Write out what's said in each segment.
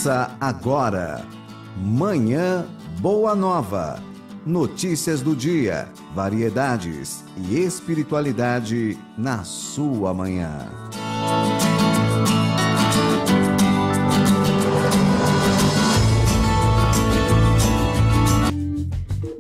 Começa agora, Manhã Boa Nova. Notícias do dia, variedades e espiritualidade na sua manhã.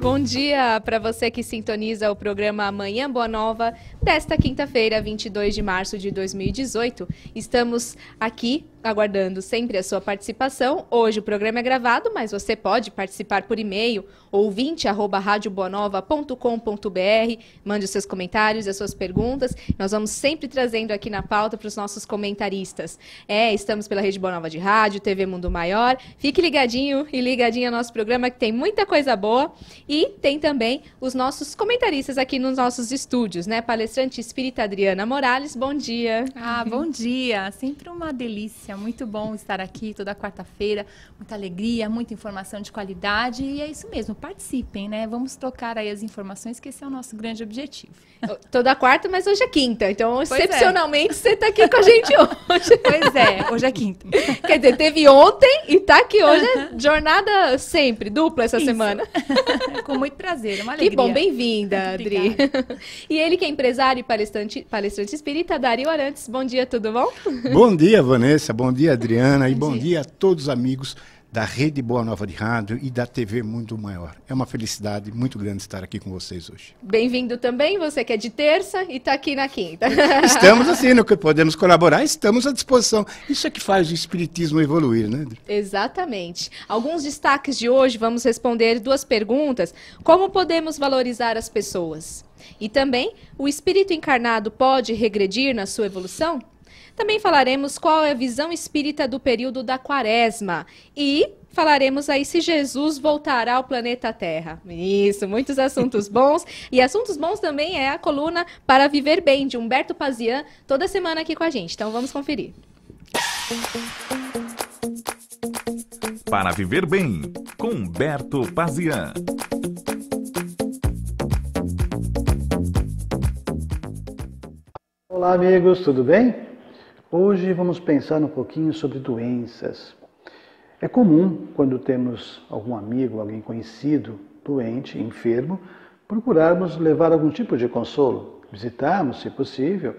Bom dia para você que sintoniza o programa Manhã Boa Nova desta quinta-feira, 22 de março de 2018. Estamos aqui aguardando sempre a sua participação. Hoje o programa é gravado, mas você pode participar por e-mail, ouvinte@radioboanova.com.br. Mande os seus comentários, as suas perguntas. Nós vamos sempre trazendo aqui na pauta para os nossos comentaristas. Estamos pela Rede Boa Nova de Rádio, TV Mundo Maior. Fique ligadinho e ligadinha ao nosso programa, que tem muita coisa boa. E tem também os nossos comentaristas aqui nos nossos estúdios, né? Palestrante espírita Adriana Morales, bom dia. Bom dia. Sempre uma delícia. Muito bom estar aqui toda quarta-feira. Muita alegria, muita informação de qualidade. E é isso mesmo, participem, né? Vamos trocar aí as informações, que esse é o nosso grande objetivo. Toda quarta, mas hoje é quinta. Então, excepcionalmente, você está aqui com a gente hoje. Pois é, hoje é quinta. Quer dizer, teve ontem e está aqui hoje. Jornada sempre, dupla essa semana. Com muito prazer, uma alegria. Que bom, bem-vinda, Adri. E ele que é empresário e palestrante espírita, Dario Arantes. Bom dia, tudo bom? Bom dia, Vanessa. Bom dia, Adriana. Bom dia a todos os amigos da Rede Boa Nova de Rádio e da TV Mundo Maior. É uma felicidade muito grande estar aqui com vocês hoje. Bem-vindo também, você que é de terça e está aqui na quinta. Estamos assim, no que podemos colaborar, estamos à disposição. Isso é que faz o espiritismo evoluir, né? Exatamente. Alguns destaques de hoje, vamos responder duas perguntas. Como podemos valorizar as pessoas? E também, o espírito encarnado pode regredir na sua evolução? Também falaremos qual é a visão espírita do período da Quaresma e falaremos aí se Jesus voltará ao planeta Terra. Isso, muitos assuntos bons. E assuntos bons também é a coluna Para Viver Bem, de Humberto Pazian, toda semana aqui com a gente. Então vamos conferir. Para Viver Bem, com Humberto Pazian. Olá, amigos, tudo bem? Hoje vamos pensar um pouquinho sobre doenças. É comum, quando temos algum amigo, alguém conhecido, doente, enfermo, procurarmos levar algum tipo de consolo, visitarmos, se possível,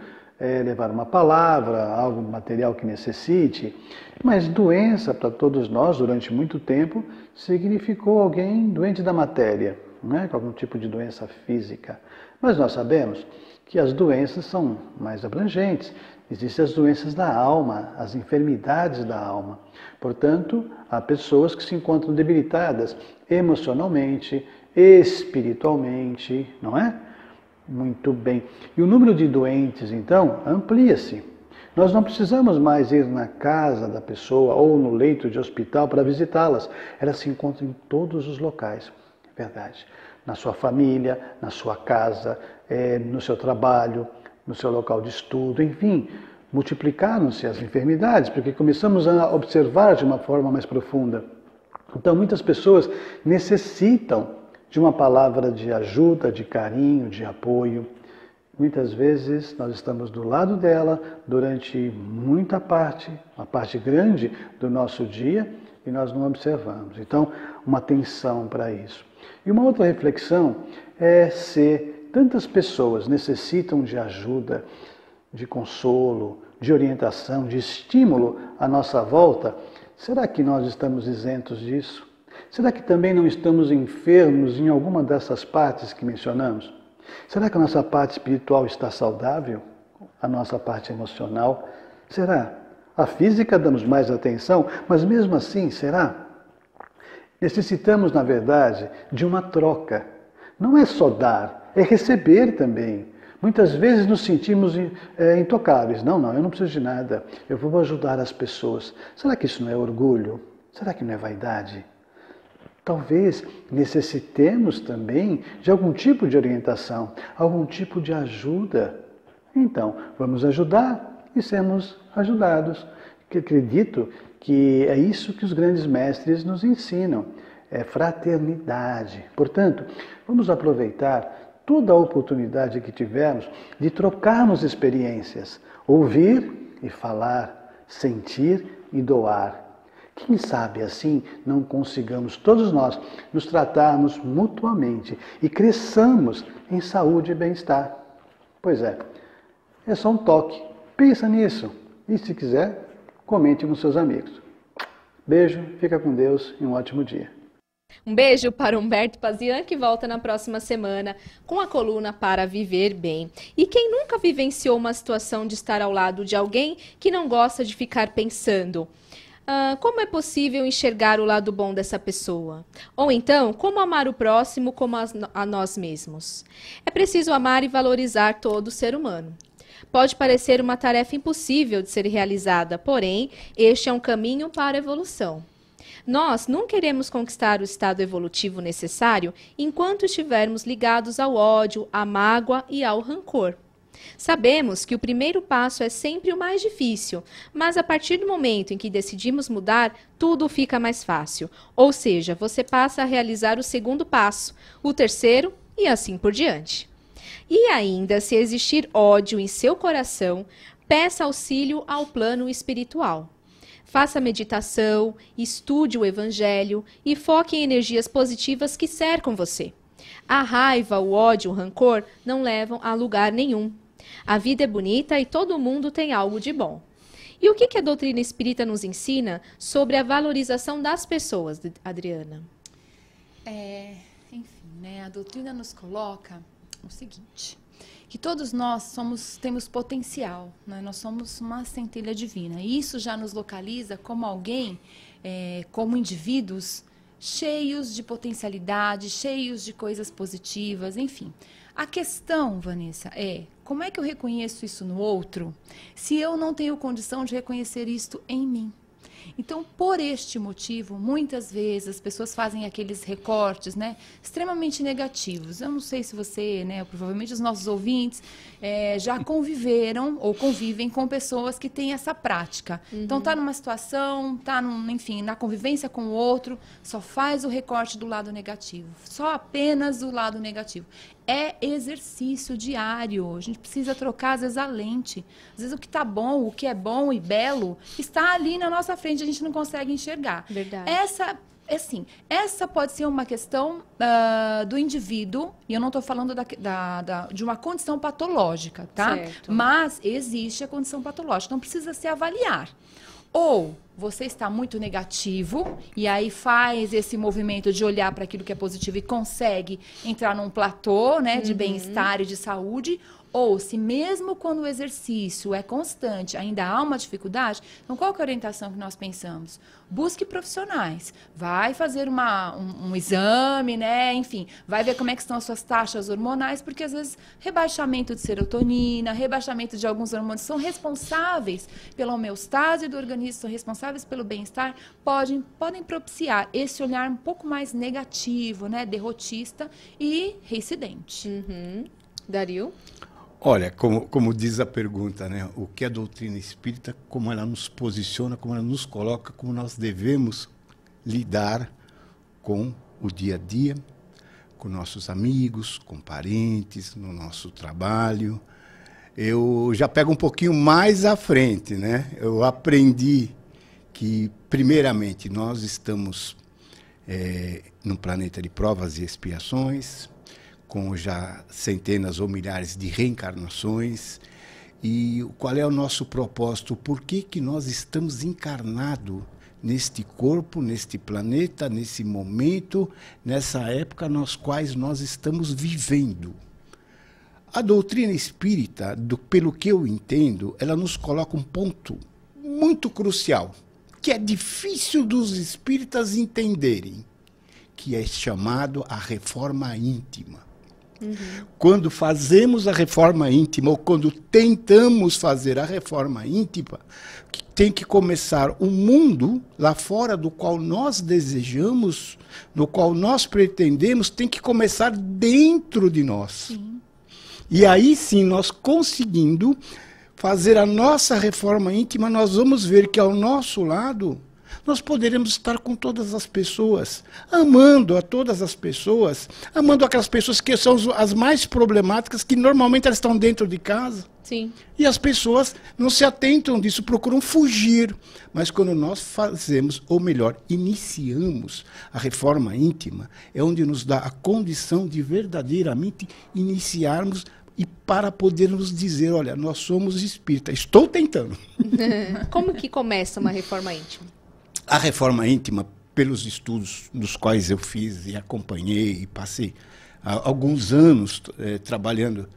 levar uma palavra, algum material que necessite. Mas doença, para todos nós, durante muito tempo, significou alguém doente da matéria, né? Com algum tipo de doença física. Mas nós sabemos que as doenças são mais abrangentes. Existem as doenças da alma, as enfermidades da alma. Portanto, há pessoas que se encontram debilitadas emocionalmente, espiritualmente, não é? Muito bem. E o número de doentes, então, amplia-se. Nós não precisamos mais ir na casa da pessoa ou no leito de hospital para visitá-las. Elas se encontram em todos os locais. É verdade. Na sua família, na sua casa, no seu trabalho, no seu local de estudo, enfim, multiplicaram-se as enfermidades, porque começamos a observar de uma forma mais profunda. Então, muitas pessoas necessitam de uma palavra de ajuda, de carinho, de apoio. Muitas vezes nós estamos do lado dela durante muita parte, uma parte grande do nosso dia, e nós não observamos. Então, uma atenção para isso. E uma outra reflexão é se tantas pessoas necessitam de ajuda, de consolo, de orientação, de estímulo à nossa volta. Será que nós estamos isentos disso? Será que também não estamos enfermos em alguma dessas partes que mencionamos? Será que a nossa parte espiritual está saudável? A nossa parte emocional? Será? A física damos mais atenção, mas mesmo assim, será? Necessitamos, na verdade, de uma troca. Não é só dar, é receber também. Muitas vezes nos sentimos intocáveis. Não, eu não preciso de nada. Eu vou ajudar as pessoas. Será que isso não é orgulho? Será que não é vaidade? Talvez necessitemos também de algum tipo de orientação, algum tipo de ajuda. Então, vamos ajudar e sermos ajudados. Que acredito que é isso que os grandes mestres nos ensinam. É fraternidade. Portanto, vamos aproveitar toda a oportunidade que tivermos de trocarmos experiências, ouvir e falar, sentir e doar. Quem sabe assim não consigamos todos nós nos tratarmos mutuamente e cresçamos em saúde e bem-estar. Pois é só um toque. Pensa nisso e, se quiser, comente com seus amigos. Beijo, fica com Deus e um ótimo dia. Um beijo para Humberto Pazian, que volta na próxima semana com a coluna Para Viver Bem. E quem nunca vivenciou uma situação de estar ao lado de alguém que não gosta de ficar pensando: como é possível enxergar o lado bom dessa pessoa? Ou então, como amar o próximo como a nós mesmos? É preciso amar e valorizar todo ser humano. Pode parecer uma tarefa impossível de ser realizada, porém, este é um caminho para a evolução. Nós não queremos conquistar o estado evolutivo necessário enquanto estivermos ligados ao ódio, à mágoa e ao rancor. Sabemos que o primeiro passo é sempre o mais difícil, mas a partir do momento em que decidimos mudar, tudo fica mais fácil. Ou seja, você passa a realizar o segundo passo, o terceiro e assim por diante. E ainda, se existir ódio em seu coração, peça auxílio ao plano espiritual. Faça meditação, estude o Evangelho e foque em energias positivas que cercam você. A raiva, o ódio, o rancor não levam a lugar nenhum. A vida é bonita e todo mundo tem algo de bom. E o que a doutrina espírita nos ensina sobre a valorização das pessoas, Adriana? Enfim, né, a doutrina nos coloca o seguinte: que todos nós temos potencial, né? Nós somos uma centelha divina. E isso já nos localiza como alguém, como indivíduos cheios de potencialidade, cheios de coisas positivas, enfim. A questão, Vanessa, como é que eu reconheço isso no outro se eu não tenho condição de reconhecer isto em mim? Então, por este motivo, muitas vezes as pessoas fazem aqueles recortes, né, extremamente negativos. Eu não sei se você, né, provavelmente os nossos ouvintes já conviveram ou convivem com pessoas que têm essa prática. Uhum. Então, está numa situação, enfim, na convivência com o outro, só faz o recorte do lado negativo, só apenas do lado negativo. É exercício diário. A gente precisa trocar, às vezes, a lente. Às vezes, o que está bom, o que é bom e belo, está ali na nossa frente, a gente não consegue enxergar. Verdade. Essa pode ser uma questão do indivíduo, e eu não estou falando de uma condição patológica, tá? Certo. Mas existe a condição patológica, então precisa se avaliar. Ou você está muito negativo e aí faz esse movimento de olhar para aquilo que é positivo e consegue entrar num platô, né, de bem-estar e de saúde. Ou se mesmo quando o exercício é constante, ainda há uma dificuldade, então qual que é a orientação que nós pensamos? Busque profissionais, vai fazer um exame, né? Enfim, vai ver como é que estão as suas taxas hormonais, porque às vezes rebaixamento de serotonina, rebaixamento de alguns hormônios são responsáveis pela homeostase do organismo, são responsáveis pelo bem-estar, podem propiciar esse olhar um pouco mais negativo, né? Derrotista e reincidente. Uhum. Dario? Olha, como diz a pergunta, né? O que a doutrina espírita, como ela nos posiciona, como ela nos coloca, como nós devemos lidar com o dia a dia, com nossos amigos, com parentes, no nosso trabalho. Eu já pego um pouquinho mais à frente, né? Eu aprendi que, primeiramente, nós estamos num planeta de provas e expiações, com já centenas ou milhares de reencarnações. E qual é o nosso propósito? Por que nós estamos encarnados neste corpo, neste planeta, nesse momento, nessa época nas quais nós estamos vivendo? A doutrina espírita, pelo que eu entendo, ela nos coloca um ponto muito crucial, que é difícil dos espíritas entenderem, que é chamado a reforma íntima. Uhum. Quando fazemos a reforma íntima, ou quando tentamos fazer a reforma íntima, tem que começar o mundo lá fora do qual nós desejamos, no qual nós pretendemos, tem que começar dentro de nós. Sim. E aí sim, nós conseguindo fazer a nossa reforma íntima, nós vamos ver que ao nosso lado nós poderemos estar com todas as pessoas, amando a todas as pessoas, amando aquelas pessoas que são as mais problemáticas, que normalmente elas estão dentro de casa. Sim. E as pessoas não se atentam disso, procuram fugir. Mas quando nós fazemos, ou melhor, iniciamos a reforma íntima, é onde nos dá a condição de verdadeiramente iniciarmos e para podermos dizer, olha, nós somos espíritas. Estou tentando. Como que começa uma reforma íntima? A reforma íntima, pelos estudos dos quais eu fiz e acompanhei e passei alguns anos trabalhando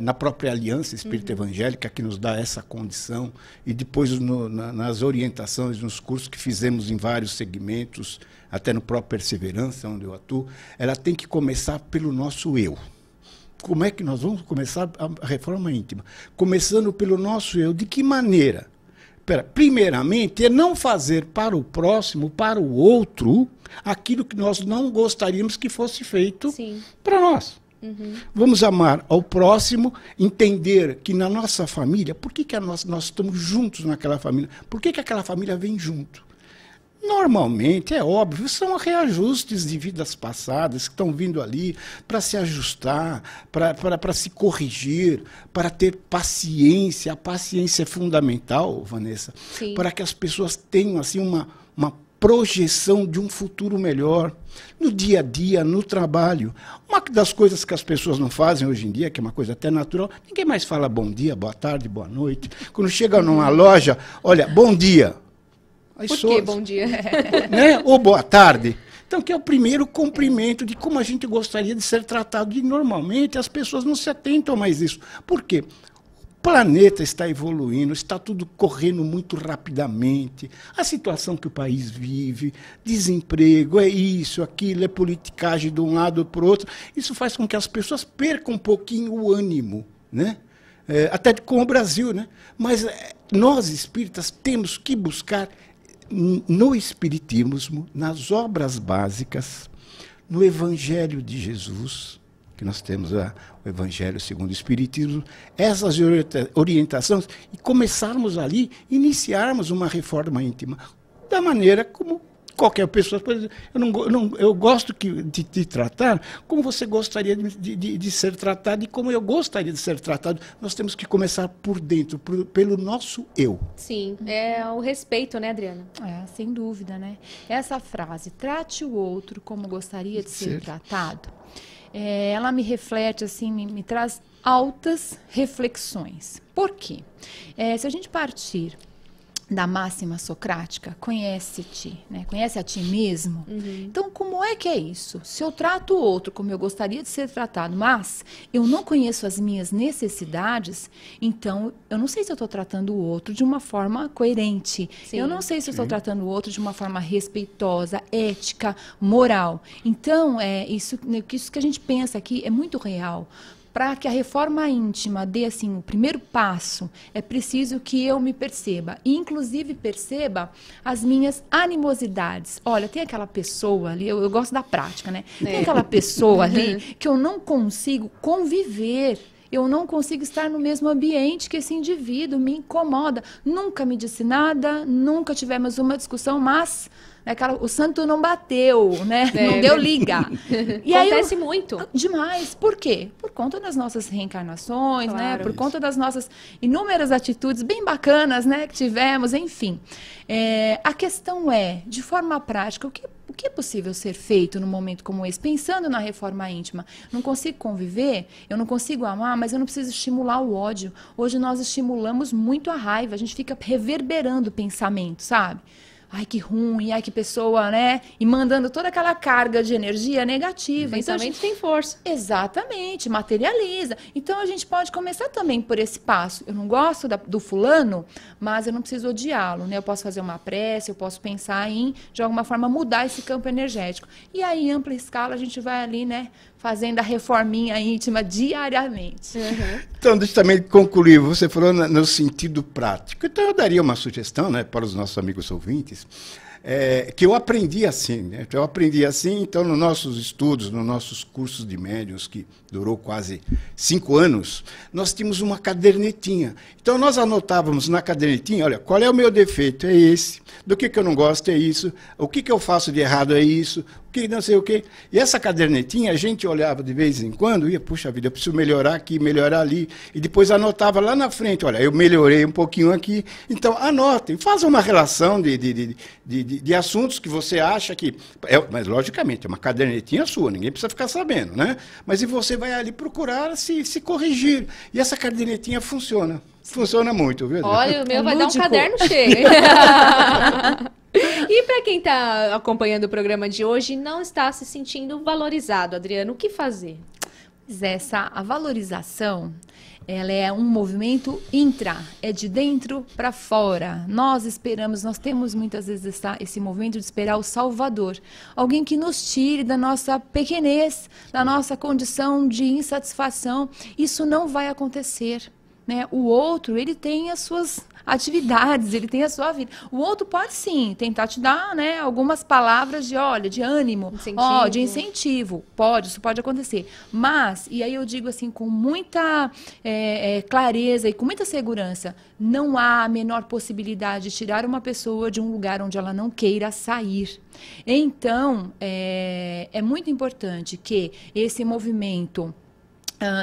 na própria Aliança Espírita Evangélica, que nos dá essa condição, e depois nas orientações, nos cursos que fizemos em vários segmentos, até no próprio Perseverança, onde eu atuo, ela tem que começar pelo nosso eu. Como é que nós vamos começar a reforma íntima? Começando pelo nosso eu. De que maneira? Primeiramente, é não fazer para o próximo, para o outro, aquilo que nós não gostaríamos que fosse feito para nós. Vamos amar ao próximo, entender que na nossa família, por que nós estamos juntos naquela família? Por que aquela família vem junto? Normalmente, é óbvio, são reajustes de vidas passadas que estão vindo ali para se ajustar, para se corrigir, para ter paciência. A paciência é fundamental, Vanessa, para que as pessoas tenham assim, uma projeção de um futuro melhor, no dia a dia, no trabalho. Uma das coisas que as pessoas não fazem hoje em dia, que é uma coisa até natural, ninguém mais fala bom dia, boa tarde, boa noite. Quando chega numa loja, olha, bom dia. Por que bom dia? Né? Ou boa tarde. Então, que é o primeiro cumprimento de como a gente gostaria de ser tratado. E, normalmente, as pessoas não se atentam mais a isso. Por quê? O planeta está evoluindo, está tudo correndo muito rapidamente. A situação que o país vive, desemprego, é isso, aquilo, é politicagem de um lado para o outro. Isso faz com que as pessoas percam um pouquinho o ânimo, né? Até com o Brasil, né? Mas nós, espíritas, temos que buscar no Espiritismo, nas obras básicas, no Evangelho de Jesus, que nós temos o Evangelho segundo o Espiritismo, essas orientações, e começarmos ali, iniciarmos uma reforma íntima, da maneira como qualquer pessoa, por exemplo, eu gosto de te tratar como você gostaria de ser tratado e como eu gostaria de ser tratado. Nós temos que começar por dentro, pelo nosso eu. Sim, é o respeito, né, Adriana? Sem dúvida, né? Essa frase, trate o outro como gostaria de ser tratado, ela me reflete, assim, me traz altas reflexões. Por quê? Se a gente partir da máxima socrática, conhece-te, né? Conhece a ti mesmo. Então, como é que é isso? Se eu trato o outro como eu gostaria de ser tratado, mas eu não conheço as minhas necessidades, então eu não sei se eu estou tratando o outro de uma forma coerente. Eu não sei se eu estou tratando o outro de uma forma respeitosa, ética, moral. Então, isso que a gente pensa aqui é muito real. Para que a reforma íntima dê assim, o primeiro passo, é preciso que eu me perceba. E, inclusive, perceba as minhas animosidades. Olha, tem aquela pessoa ali, eu gosto da prática, né? Tem aquela pessoa ali que eu não consigo conviver. Eu não consigo estar no mesmo ambiente que esse indivíduo, me incomoda. Nunca me disse nada, nunca tivemos uma discussão, mas o santo não bateu, né? Não deu liga. E acontece muito. Demais. Por quê? Por conta das nossas reencarnações, né? Por conta das nossas inúmeras atitudes bem bacanas, né? Que tivemos, enfim. A questão é, de forma prática, o que é possível ser feito num momento como esse? Pensando na reforma íntima. Não consigo conviver, eu não consigo amar, mas eu não preciso estimular o ódio. Hoje nós estimulamos muito a raiva, a gente fica reverberando o pensamento, sabe? Ai, que ruim, ai, que pessoa, né? E mandando toda aquela carga de energia negativa. O pensamento tem força. Exatamente, materializa. Então, a gente pode começar também por esse passo. Eu não gosto do fulano, mas eu não preciso odiá-lo, né? Eu posso fazer uma prece, eu posso pensar em, de alguma forma, mudar esse campo energético. E aí, em ampla escala, a gente vai ali, né? Fazendo a reforminha íntima diariamente. Então, deixa eu também concluir. Você falou no sentido prático. Então, eu daria uma sugestão, né, para os nossos amigos ouvintes. que eu aprendi assim, né? Eu aprendi assim, então, nos nossos estudos, nos nossos cursos de médiuns, que durou quase 5 anos, nós tínhamos uma cadernetinha. Então, nós anotávamos na cadernetinha, olha, qual é o meu defeito? É esse. Do que eu não gosto? É isso. O que eu faço de errado? É isso. O que não sei o quê. E essa cadernetinha, a gente olhava de vez em quando, ia, puxa vida, eu preciso melhorar aqui, melhorar ali. E depois anotava lá na frente, olha, eu melhorei um pouquinho aqui. Então, anotem, façam uma relação de assuntos que você acha que... mas, logicamente, é uma cadernetinha sua, ninguém precisa ficar sabendo, né? Mas e você vai ali procurar se corrigir. E essa cadernetinha funciona. Funciona muito, viu? Olha, o meu vai dar um caderno cheio. E para quem está acompanhando o programa de hoje e não está se sentindo valorizado, Adriano, o que fazer? Pois é, a valorização, ela é um movimento é de dentro para fora. Nós temos muitas vezes esse movimento de esperar o Salvador, alguém que nos tire da nossa pequenez, da nossa condição de insatisfação. Isso não vai acontecer, né? O outro, ele tem as suas atividades, ele tem a sua vida. O outro pode sim tentar te dar, né, algumas palavras de ânimo, de incentivo. Isso pode acontecer. Mas, e aí eu digo assim com muita clareza e com muita segurança, não há a menor possibilidade de tirar uma pessoa de um lugar onde ela não queira sair. Então, é muito importante que esse movimento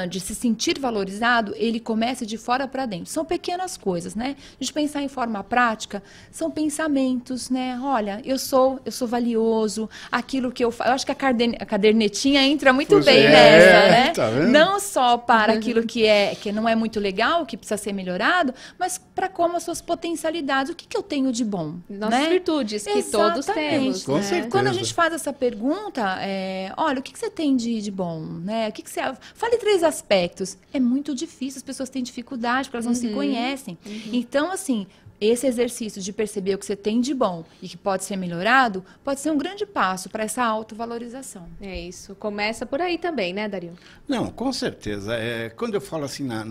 de se sentir valorizado, ele começa de fora para dentro. São pequenas coisas, né? A gente pensar em forma prática, são pensamentos, né? Olha, eu sou valioso, aquilo que eu faço. Eu acho que a cadernetinha entra muito bem nessa, né? Tá vendo? Não só para aquilo que não é muito legal, que precisa ser melhorado, mas para como as suas potencialidades. O que eu tenho de bom? Nossas virtudes, que todos temos. Com certeza. Quando a gente faz essa pergunta, olha, o que você tem de bom? Né? O que você... Fale 3 aspectos. É muito difícil, as pessoas têm dificuldade, porque elas não se conhecem. Então, assim, esse exercício de perceber o que você tem de bom e que pode ser melhorado, pode ser um grande passo para essa autovalorização. É isso. Começa por aí também, né, Dario? Não, com certeza. Quando eu falo assim na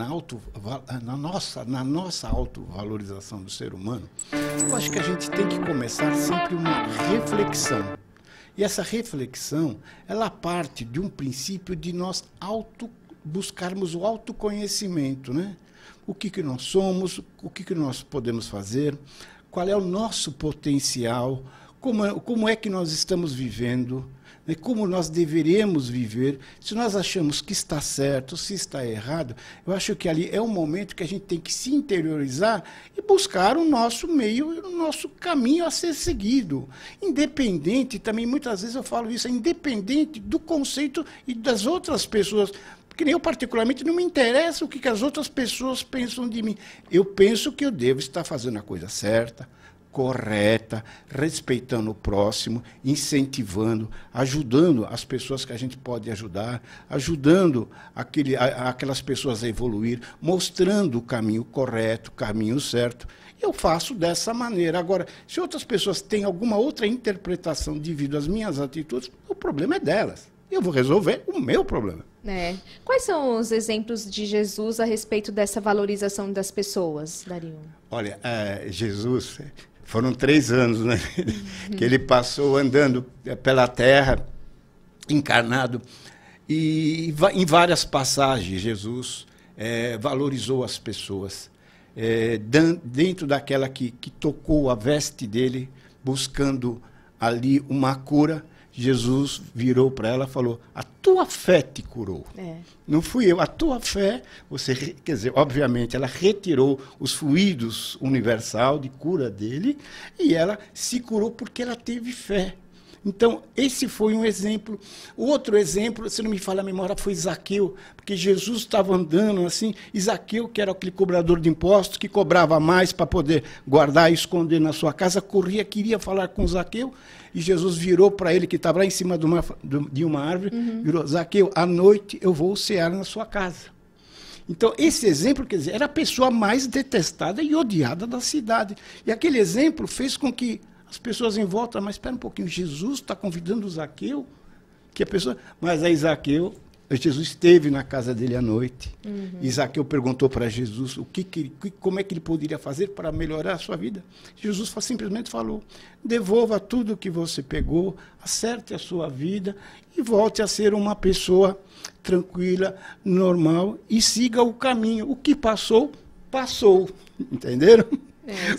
nossa autovalorização do ser humano, eu acho que a gente tem que começar sempre uma reflexão. E essa reflexão, ela parte de um princípio de nós buscarmos o autoconhecimento, né? O que nós somos, o que nós podemos fazer, qual é o nosso potencial, como é que nós estamos vivendo, né? Como nós deveríamos viver. Se nós achamos que está certo, se está errado, eu acho que ali é um momento que a gente tem que se interiorizar e buscar o nosso meio, o nosso caminho a ser seguido. Independente, também muitas vezes eu falo isso, independente do conceito e das outras pessoas. Porque eu, particularmente, não me interessa o que as outras pessoas pensam de mim. Eu penso que eu devo estar fazendo a coisa certa, correta, respeitando o próximo, incentivando, ajudando as pessoas que a gente pode ajudar, ajudando aquelas pessoas a evoluir, mostrando o caminho correto, o caminho certo. Eu faço dessa maneira. Agora, se outras pessoas têm alguma outra interpretação devido às minhas atitudes, o problema é delas. Eu vou resolver o meu problema. Quais são os exemplos de Jesus a respeito dessa valorização das pessoas, Dario? Olha, Jesus, foram 3 anos, né, que ele passou andando pela terra, encarnado, e em várias passagens Jesus valorizou as pessoas, dentro daquela que tocou a veste dele, buscando ali uma cura. Jesus virou para ela e falou, a tua fé te curou. Não fui eu, a tua fé, quer dizer, obviamente, ela retirou os fluidos universal de cura dele e ela se curou porque ela teve fé. Então, esse foi um exemplo. O outro exemplo, se não me falha a memória, foi Zaqueu, porque Jesus estava andando assim, e Zaqueu, que era aquele cobrador de impostos, que cobrava mais para poder guardar e esconder na sua casa, corria, queria falar com Zaqueu, e Jesus virou para ele, que estava lá em cima de uma árvore, virou, Zaqueu, à noite eu vou cear na sua casa. Então, esse exemplo, quer dizer, era a pessoa mais detestada e odiada da cidade. E aquele exemplo fez com que as pessoas em volta, mas espera um pouquinho, Jesus está convidando o Zaqueu, que a pessoa... Mas aí Zaqueu Jesus esteve na casa dele à noite. E Zaqueu perguntou para Jesus como é que ele poderia fazer para melhorar a sua vida. Jesus simplesmente falou: devolva tudo que você pegou, acerte a sua vida e volte a ser uma pessoa tranquila, normal, e siga o caminho. O que passou, passou. Entenderam?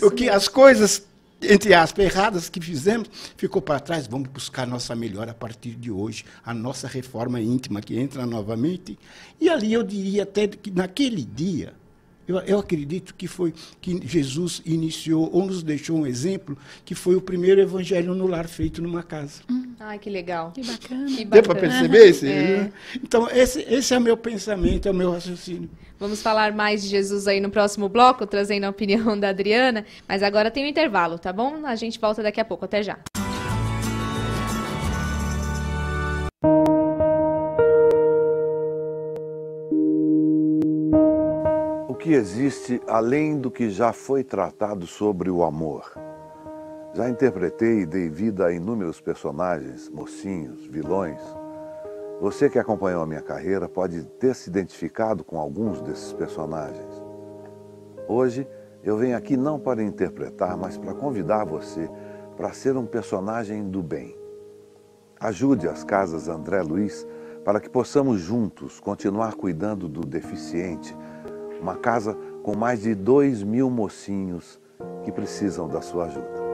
O que as coisas, entre aspas, erradas que fizemos, ficou para trás. Vamos buscar nossa melhora a partir de hoje, a nossa reforma íntima que entra novamente. E ali eu diria até que naquele dia, eu acredito que foi que Jesus iniciou ou nos deixou um exemplo, que foi o primeiro evangelho no lar feito numa casa. Ai, que legal. Que bacana. Que Deu para bacana. perceber? Então, esse é o meu pensamento, é o meu raciocínio. Vamos falar mais de Jesus aí no próximo bloco, trazendo a opinião da Adriana, mas agora tem um intervalo, tá bom? A gente volta daqui a pouco, até já. O que existe além do que já foi tratado sobre o amor? Já interpretei e dei vida a inúmeros personagens, mocinhos, vilões. Você que acompanhou a minha carreira pode ter se identificado com alguns desses personagens. Hoje, eu venho aqui não para interpretar, mas para convidar você para ser um personagem do bem. Ajude as Casas André Luiz para que possamos juntos continuar cuidando do deficiente. Uma casa com mais de 2.000 mocinhos que precisam da sua ajuda.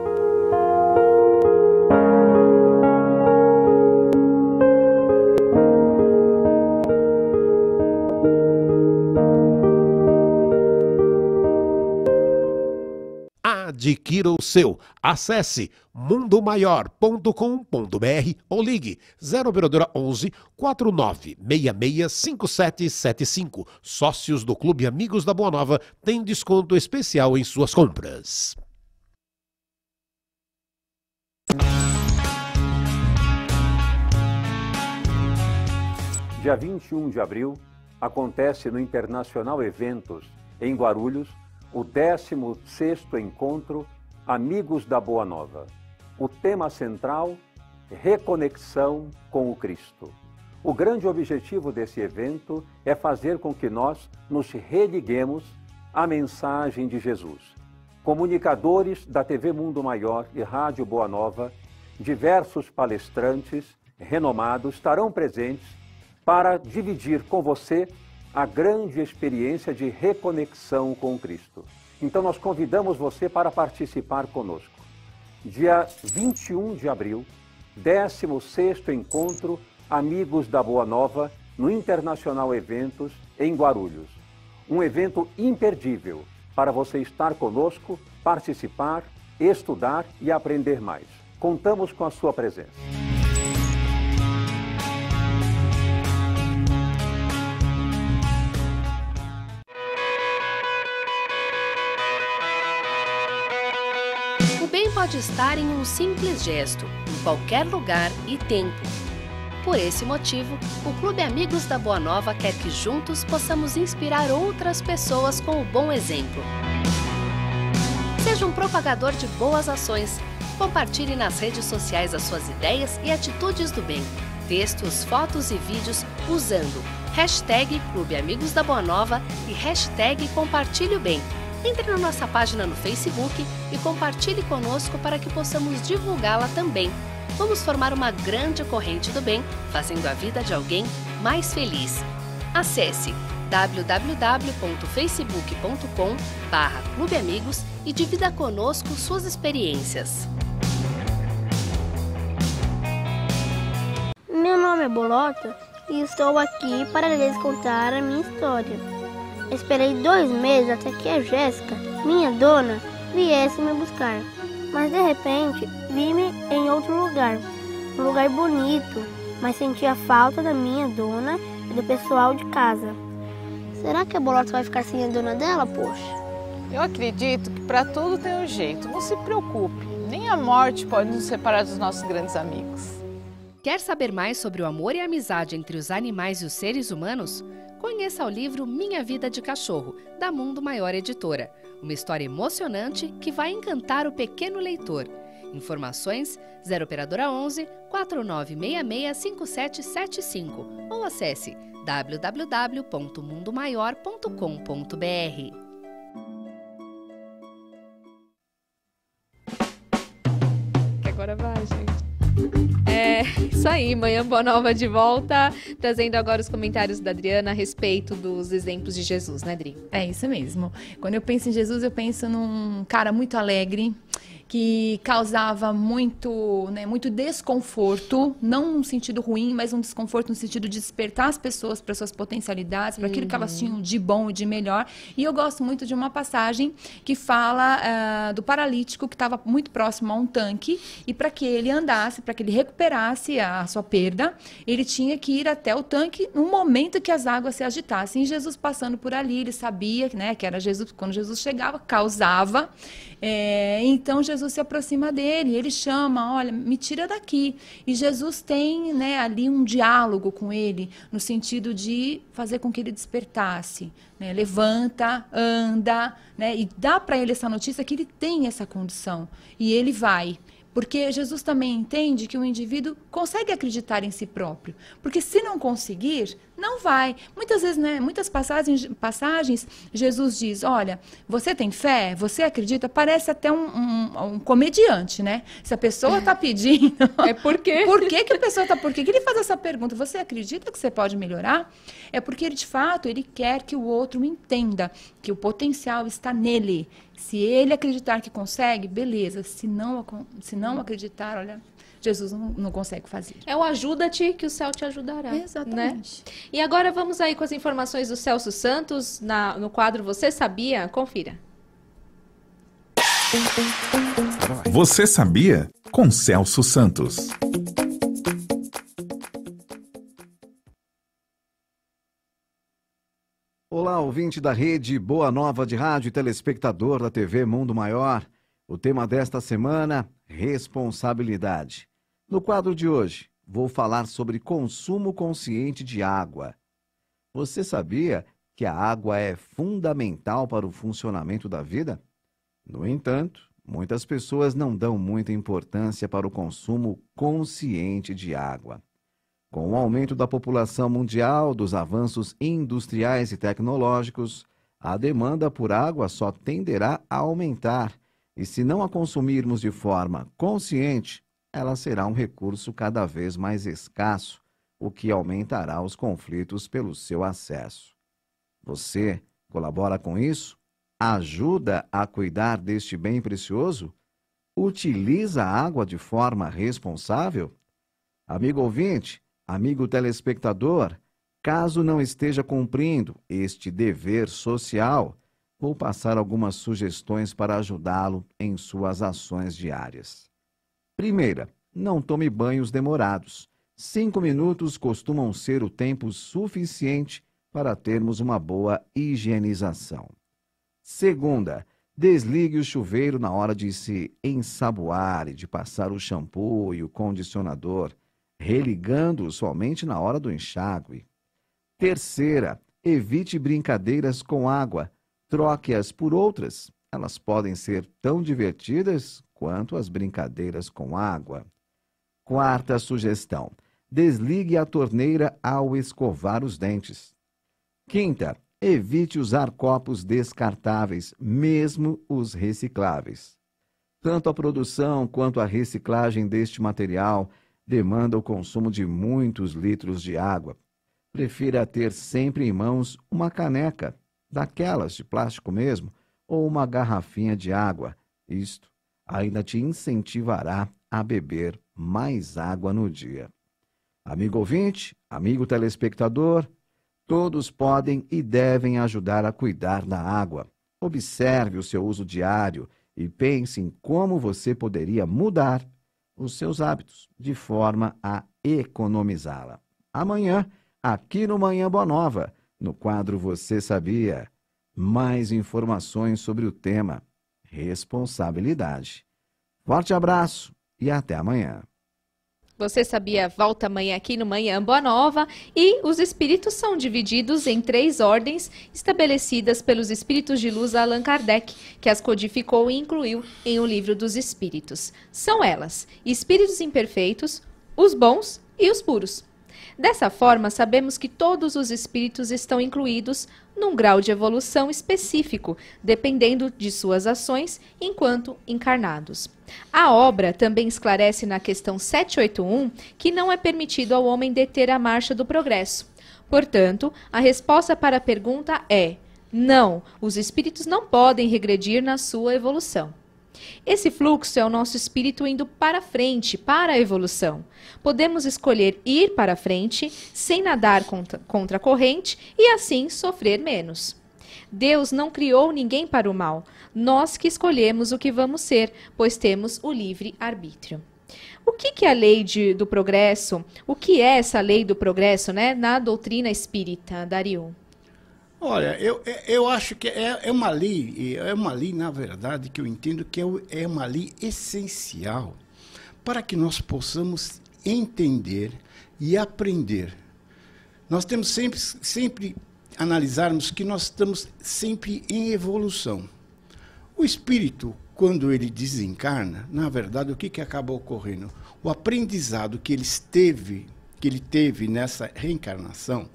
Adquira o seu. Acesse mundomaior.com.br ou ligue 0 operadora 11 4966 5775. Sócios do Clube Amigos da Boa Nova têm desconto especial em suas compras. Dia 21 de abril, acontece no Internacional Eventos, em Guarulhos, o 16º Encontro Amigos da Boa Nova. O tema central, reconexão com o Cristo. O grande objetivo desse evento é fazer com que nós nos religuemos à mensagem de Jesus. Comunicadores da TV Mundo Maior e Rádio Boa Nova, diversos palestrantes renomados estarão presentes para dividir com você a grande experiência de reconexão com Cristo. Então nós convidamos você para participar conosco. Dia 21 de abril, 16º Encontro Amigos da Boa Nova, no Internacional Eventos, em Guarulhos. Um evento imperdível para você estar conosco, participar, estudar e aprender mais. Contamos com a sua presença. O bem pode estar em um simples gesto, em qualquer lugar e tempo. Por esse motivo, o Clube Amigos da Boa Nova quer que juntos possamos inspirar outras pessoas com o bom exemplo. Seja um propagador de boas ações. Compartilhe nas redes sociais as suas ideias e atitudes do bem. Textos, fotos e vídeos usando hashtag Clube Amigos da Boa Nova e hashtag Compartilhe o Bem. Entre na nossa página no Facebook e compartilhe conosco para que possamos divulgá-la também. Vamos formar uma grande corrente do bem, fazendo a vida de alguém mais feliz. Acesse www.facebook.com/Clube Amigos e divida conosco suas experiências. Meu nome é Bolota e estou aqui para lhes contar a minha história. Esperei 2 meses até que a Jéssica, minha dona, viesse me buscar. Mas de repente, vi-me em outro lugar. Um lugar bonito, mas senti a falta da minha dona e do pessoal de casa. Será que a Bolota vai ficar sem a dona dela, poxa? Eu acredito que para tudo tem um jeito. Não se preocupe, nem a morte pode nos separar dos nossos grandes amigos. Quer saber mais sobre o amor e a amizade entre os animais e os seres humanos? Conheça o livro Minha Vida de Cachorro, da Mundo Maior Editora. Uma história emocionante que vai encantar o pequeno leitor. Informações 0 operadora 11 49665775 ou acesse www.mundomaior.com.br. Agora vai, gente. É isso aí, Manhã Boa Nova de volta, trazendo agora os comentários da Adriana a respeito dos exemplos de Jesus, né, Adri? É isso mesmo. Quando eu penso em Jesus, eu penso num cara muito alegre, que causava muito desconforto, não num sentido ruim, mas um desconforto no sentido de despertar as pessoas para suas potencialidades, para aquilo que elas tinham de bom e de melhor. E eu gosto muito de uma passagem que fala do paralítico que estava muito próximo a um tanque, e para que ele andasse, para que ele recuperasse a sua perda, ele tinha que ir até o tanque no momento que as águas se agitassem. E Jesus passando por ali, ele sabia, né, que era Jesus, quando Jesus chegava, causava. Então Jesus se aproxima dele, ele chama, olha, me tira daqui. E Jesus tem, né, ali um diálogo com ele, no sentido de fazer com que ele despertasse, né, levanta, anda, né, e dá para ele essa notícia que ele tem essa condição. E ele vai. Porque Jesus também entende que o indivíduo consegue acreditar em si próprio. Porque se não conseguir, não vai. Muitas vezes, né, muitas passagens, Jesus diz, olha, você tem fé? Você acredita? Parece até um comediante, né? Se a pessoa está pedindo... É por quê? Por que a pessoa está... Por que ele faz essa pergunta? Você acredita que você pode melhorar? É porque ele, de fato, ele quer que o outro entenda que o potencial está nele. Se ele acreditar que consegue, beleza. Se não acreditar, olha, Jesus não consegue fazer. É o ajuda-te que o céu te ajudará. Exatamente. Né? E agora vamos aí com as informações do Celso Santos no quadro Você Sabia? Confira. Você Sabia? Com Celso Santos. Olá, ouvinte da Rede Boa Nova de Rádio e telespectador da TV Mundo Maior. O tema desta semana, responsabilidade. No quadro de hoje, vou falar sobre consumo consciente de água. Você sabia que a água é fundamental para o funcionamento da vida? No entanto, muitas pessoas não dão muita importância para o consumo consciente de água. Com o aumento da população mundial, dos avanços industriais e tecnológicos, a demanda por água só tenderá a aumentar, e se não a consumirmos de forma consciente, ela será um recurso cada vez mais escasso, o que aumentará os conflitos pelo seu acesso. Você colabora com isso? Ajuda a cuidar deste bem precioso? Utiliza a água de forma responsável? Amigo ouvinte, amigo telespectador, caso não esteja cumprindo este dever social, vou passar algumas sugestões para ajudá-lo em suas ações diárias. Primeira, não tome banhos demorados. 5 minutos costumam ser o tempo suficiente para termos uma boa higienização. Segunda, desligue o chuveiro na hora de se ensaboar e de passar o shampoo e o condicionador, religando-o somente na hora do enxágue. Terceira, evite brincadeiras com água. Troque-as por outras. Elas podem ser tão divertidas quanto as brincadeiras com água. Quarta sugestão, desligue a torneira ao escovar os dentes. Quinta, evite usar copos descartáveis, mesmo os recicláveis. Tanto a produção quanto a reciclagem deste material demanda o consumo de muitos litros de água. Prefira ter sempre em mãos uma caneca, daquelas de plástico mesmo, ou uma garrafinha de água. Isto ainda te incentivará a beber mais água no dia. Amigo ouvinte, amigo telespectador, todos podem e devem ajudar a cuidar da água. Observe o seu uso diário e pense em como você poderia mudar os seus hábitos de forma a economizá-la. Amanhã, aqui no Manhã Boa Nova, no quadro Você Sabia? Mais informações sobre o tema responsabilidade. Forte abraço e até amanhã. Você sabia? Volta amanhã aqui no Manhã Boa Nova. E os espíritos são divididos em 3 ordens estabelecidas pelos espíritos de luz Allan Kardec, que as codificou e incluiu em O Livro dos Espíritos. São elas: espíritos imperfeitos, os bons e os puros. Dessa forma, sabemos que todos os espíritos estão incluídos num grau de evolução específico, dependendo de suas ações enquanto encarnados. A obra também esclarece na questão 781 que não é permitido ao homem deter a marcha do progresso. Portanto, a resposta para a pergunta é: não, os espíritos não podem regredir na sua evolução. Esse fluxo é o nosso espírito indo para frente, para a evolução. Podemos escolher ir para frente, sem nadar contra a corrente e assim sofrer menos. Deus não criou ninguém para o mal. Nós que escolhemos o que vamos ser, pois temos o livre arbítrio. O que é a lei do progresso? O que é essa lei do progresso, né, na doutrina espírita, Dario? Olha, eu acho que é uma lei, na verdade, que eu entendo que é uma lei essencial para que nós possamos entender e aprender. Nós temos sempre analisarmos que nós estamos sempre em evolução. O espírito, quando ele desencarna, na verdade, o que acaba ocorrendo? O aprendizado que ele teve nessa reencarnação,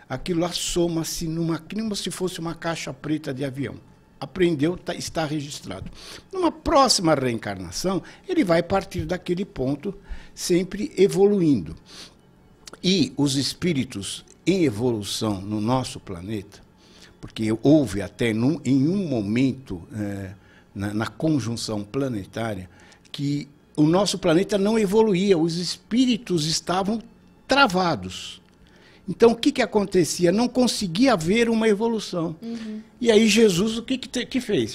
aquilo lá soma-se como se fosse uma caixa preta de avião. Aprendeu, está registrado. Numa próxima reencarnação, ele vai partir daquele ponto, sempre evoluindo. E os espíritos em evolução no nosso planeta, porque houve até em um momento, na conjunção planetária, que o nosso planeta não evoluía, os espíritos estavam travados. Então, o que acontecia? Não conseguia haver uma evolução. Uhum. E aí, Jesus, o que fez?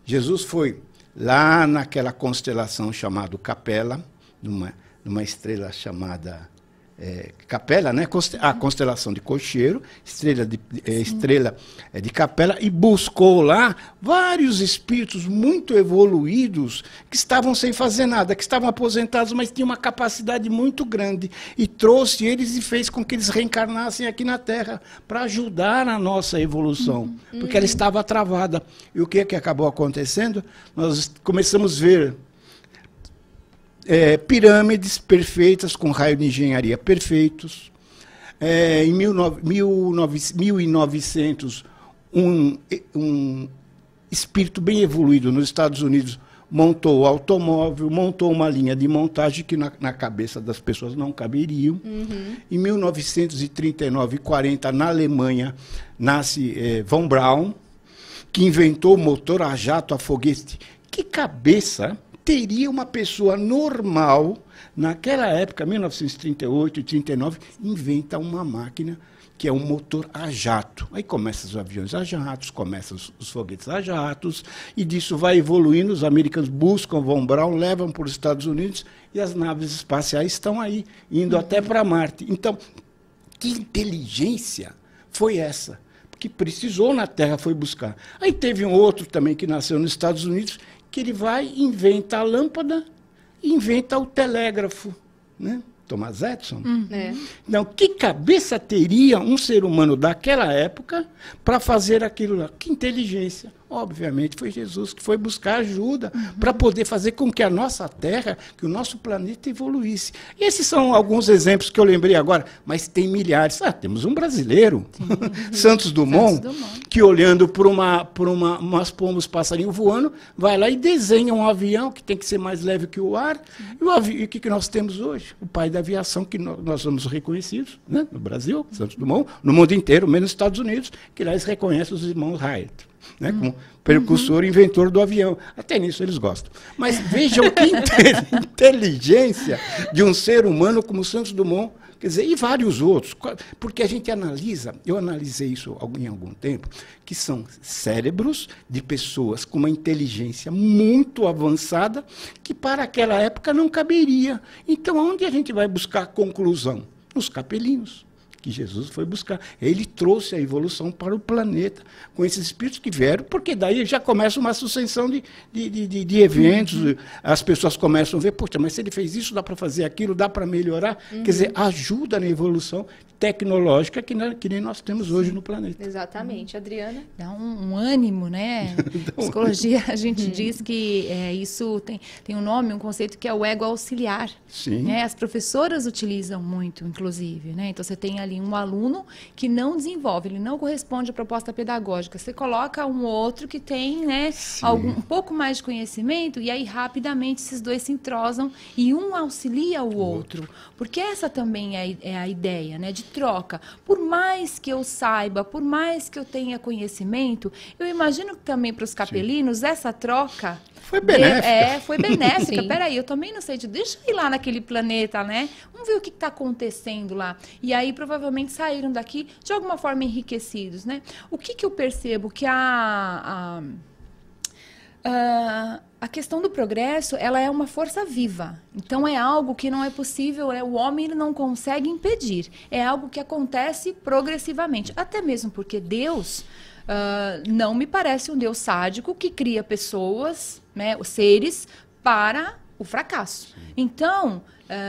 Jesus foi lá naquela constelação chamada Capela, numa estrela chamada Capela, né? A constelação de Cocheiro, estrela de Capela, e buscou lá vários espíritos muito evoluídos que estavam sem fazer nada, que estavam aposentados, mas tinham uma capacidade muito grande, e trouxe eles e fez com que eles reencarnassem aqui na Terra para ajudar a nossa evolução, porque ela estava travada. E o que acabou acontecendo? Nós começamos a ver pirâmides perfeitas, com raio de engenharia perfeitos. Em 1900, um espírito bem evoluído nos Estados Unidos montou o automóvel, montou uma linha de montagem que na cabeça das pessoas não caberiam. Uhum. Em 1939 e 40, na Alemanha, nasce von Braun, que inventou o motor a jato a foguete. Que cabeça teria uma pessoa normal, naquela época, 1938 e 39, inventa uma máquina que é um motor a jato. Aí começam os aviões a jatos, começam os foguetes a jatos, e disso vai evoluindo. Os americanos buscam von Braun, levam para os Estados Unidos, e as naves espaciais estão aí, indo até para Marte. Então, que inteligência foi essa? Que precisou na Terra, foi buscar. Aí teve um outro também que nasceu nos Estados Unidos, que ele vai, inventa a lâmpada e inventa o telégrafo, né? Thomas Edison. Então, que cabeça teria um ser humano daquela época para fazer aquilo lá? Que inteligência. Obviamente foi Jesus que foi buscar ajuda para poder fazer com que a nossa Terra, que o nosso planeta evoluísse. E esses são alguns exemplos que eu lembrei agora, mas tem milhares. Temos um brasileiro, Santos Dumont, que olhando para umas pombas passarinho voando, vai lá e desenha um avião que tem que ser mais leve que o ar. E o que nós temos hoje? O pai da aviação, que nós somos reconhecidos, né? No Brasil, Santos Dumont, no mundo inteiro, menos nos Estados Unidos, que lá eles reconhecem os irmãos Wright, né, como precursor e inventor do avião. Até nisso eles gostam. Mas vejam que inteligência de um ser humano como Santos Dumont, quer dizer, e vários outros. Porque a gente analisa, eu analisei isso em algum tempo, que são cérebros de pessoas com uma inteligência muito avançada que para aquela época não caberia. Então, onde a gente vai buscar a conclusão? Nos capelinhos, que Jesus foi buscar. Ele trouxe a evolução para o planeta, com esses espíritos que vieram, porque daí já começa uma sucessão de eventos, as pessoas começam a ver, poxa, mas se ele fez isso, dá para fazer aquilo, dá para melhorar. Quer dizer, ajuda na evolução tecnológica que nem nós temos hoje no planeta. Exatamente. Adriana? Dá um ânimo, né? Psicologia, a gente diz que isso tem um nome, um conceito que é o ego auxiliar. Sim. Né? As professoras utilizam muito, inclusive, né? Então, você tem ali um aluno que não desenvolve, ele não corresponde à proposta pedagógica. Você coloca um outro que tem, né, um pouco mais de conhecimento, e aí rapidamente esses dois se entrosam e um auxilia o outro. Porque essa também é a ideia, né, de troca. Por mais que eu saiba, por mais que eu tenha conhecimento, eu imagino que também para os capelinos essa troca foi benéfica. Foi benéfica. Peraí, eu também não sei, deixa eu ir lá naquele planeta, né? Vamos ver o que está acontecendo lá. E aí, provavelmente, saíram daqui de alguma forma enriquecidos, né? O que eu percebo? Que a questão do progresso, ela é uma força viva. Então, é algo que não é possível, o homem ele não consegue impedir. É algo que acontece progressivamente. Até mesmo porque Deus não me parece um Deus sádico que cria pessoas, né, os seres, para o fracasso. Então,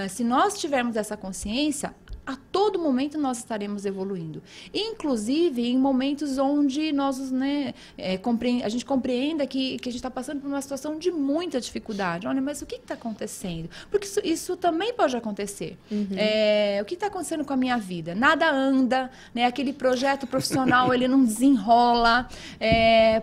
se nós tivermos essa consciência, a todo momento nós estaremos evoluindo. Inclusive em momentos onde nós, né, a gente compreenda que a gente está passando por uma situação de muita dificuldade. Olha, mas o que está acontecendo? Porque isso também pode acontecer. O que está acontecendo com a minha vida? Nada anda, né? Aquele projeto profissional ele não desenrola.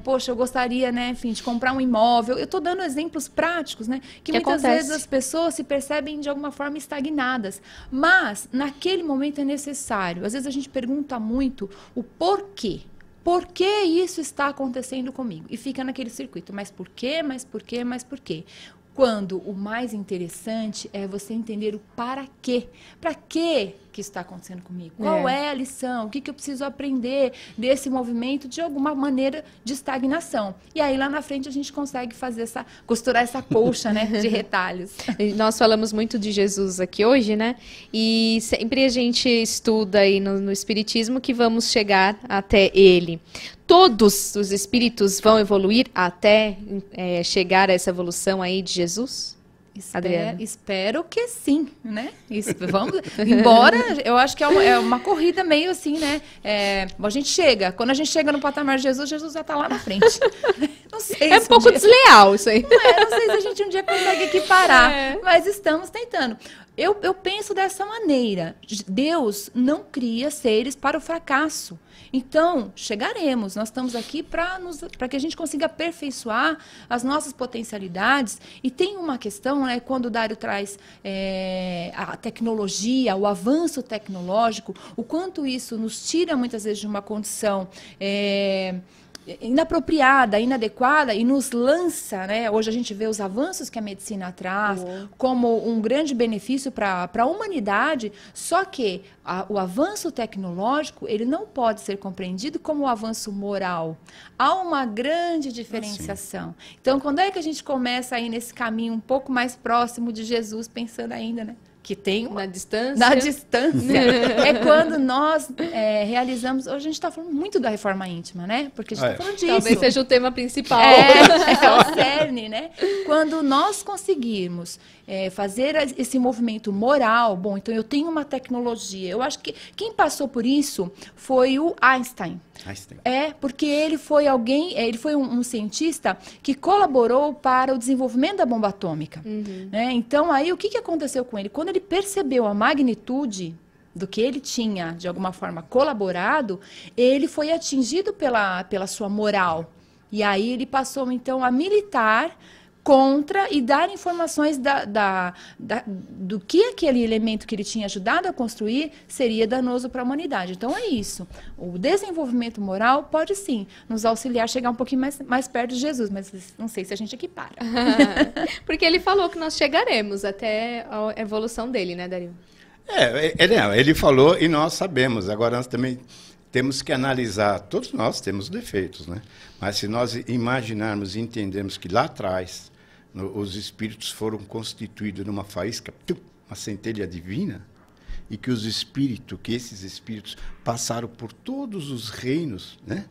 Poxa, eu gostaria, né, enfim, de comprar um imóvel. Eu estou dando exemplos práticos, né, que muitas vezes as pessoas se percebem de alguma forma estagnadas. Mas naquele momento é necessário. Às vezes a gente pergunta muito o porquê. Por que isso está acontecendo comigo? E fica naquele circuito. Mas por quê? Mas por quê? Mas por quê? Quando o mais interessante é você entender o para quê. Para quê que está acontecendo comigo? Qual é a lição? O que eu preciso aprender desse movimento de alguma maneira de estagnação? E aí lá na frente a gente consegue costurar essa colcha, né, de retalhos. Nós falamos muito de Jesus aqui hoje, né? E sempre a gente estuda aí no Espiritismo que vamos chegar até ele. Todos os espíritos vão evoluir até chegar a essa evolução aí de Jesus? Espero que sim, né? Embora, eu acho que é uma corrida meio assim, né? Quando a gente chega no patamar de Jesus, Jesus já está lá na frente. Não sei um pouco desleal isso aí. Não sei se a gente um dia consegue equiparar, mas estamos tentando. Eu penso dessa maneira. Deus não cria seres para o fracasso. Então, chegaremos. Nós estamos aqui para que a gente consiga aperfeiçoar as nossas potencialidades. E tem uma questão, né, quando o Dário traz a tecnologia, o avanço tecnológico, o quanto isso nos tira muitas vezes de uma condição inapropriada, inadequada e nos lança, né? Hoje a gente vê os avanços que a medicina traz como um grande benefício para a humanidade, só que o avanço tecnológico ele não pode ser compreendido como o avanço moral. Há uma grande diferenciação. Então, quando é que a gente começa a ir nesse caminho um pouco mais próximo de Jesus, pensando ainda, né? Que tem na distância. Na distância. É quando nós realizamos... Hoje a gente está falando muito da reforma íntima, né? Porque a gente está falando disso. Talvez seja o tema principal. É o cerne, né? Quando nós conseguirmos fazer esse movimento moral, bom, então eu tenho uma tecnologia. Eu acho que quem passou por isso foi o Einstein. Porque ele foi um cientista que colaborou para o desenvolvimento da bomba atômica. Né? Então, aí, o que aconteceu com ele? Quando ele percebeu a magnitude do que ele tinha, de alguma forma, colaborado, ele foi atingido pela sua moral. E aí ele passou, então, a militar contra e dar informações do que aquele elemento que ele tinha ajudado a construir seria danoso para a humanidade. Então, é isso. O desenvolvimento moral pode, sim, nos auxiliar a chegar um pouquinho mais perto de Jesus, mas não sei se a gente equipara. Porque ele falou que nós chegaremos até a evolução dele, né, Dario? Ele falou e nós sabemos. Agora, nós também temos que analisar. Todos nós temos defeitos, né? Mas se nós imaginarmos e entendermos que lá atrás os espíritos foram constituídos numa faísca, uma centelha divina, e que esses espíritos passaram por todos os reinos, né?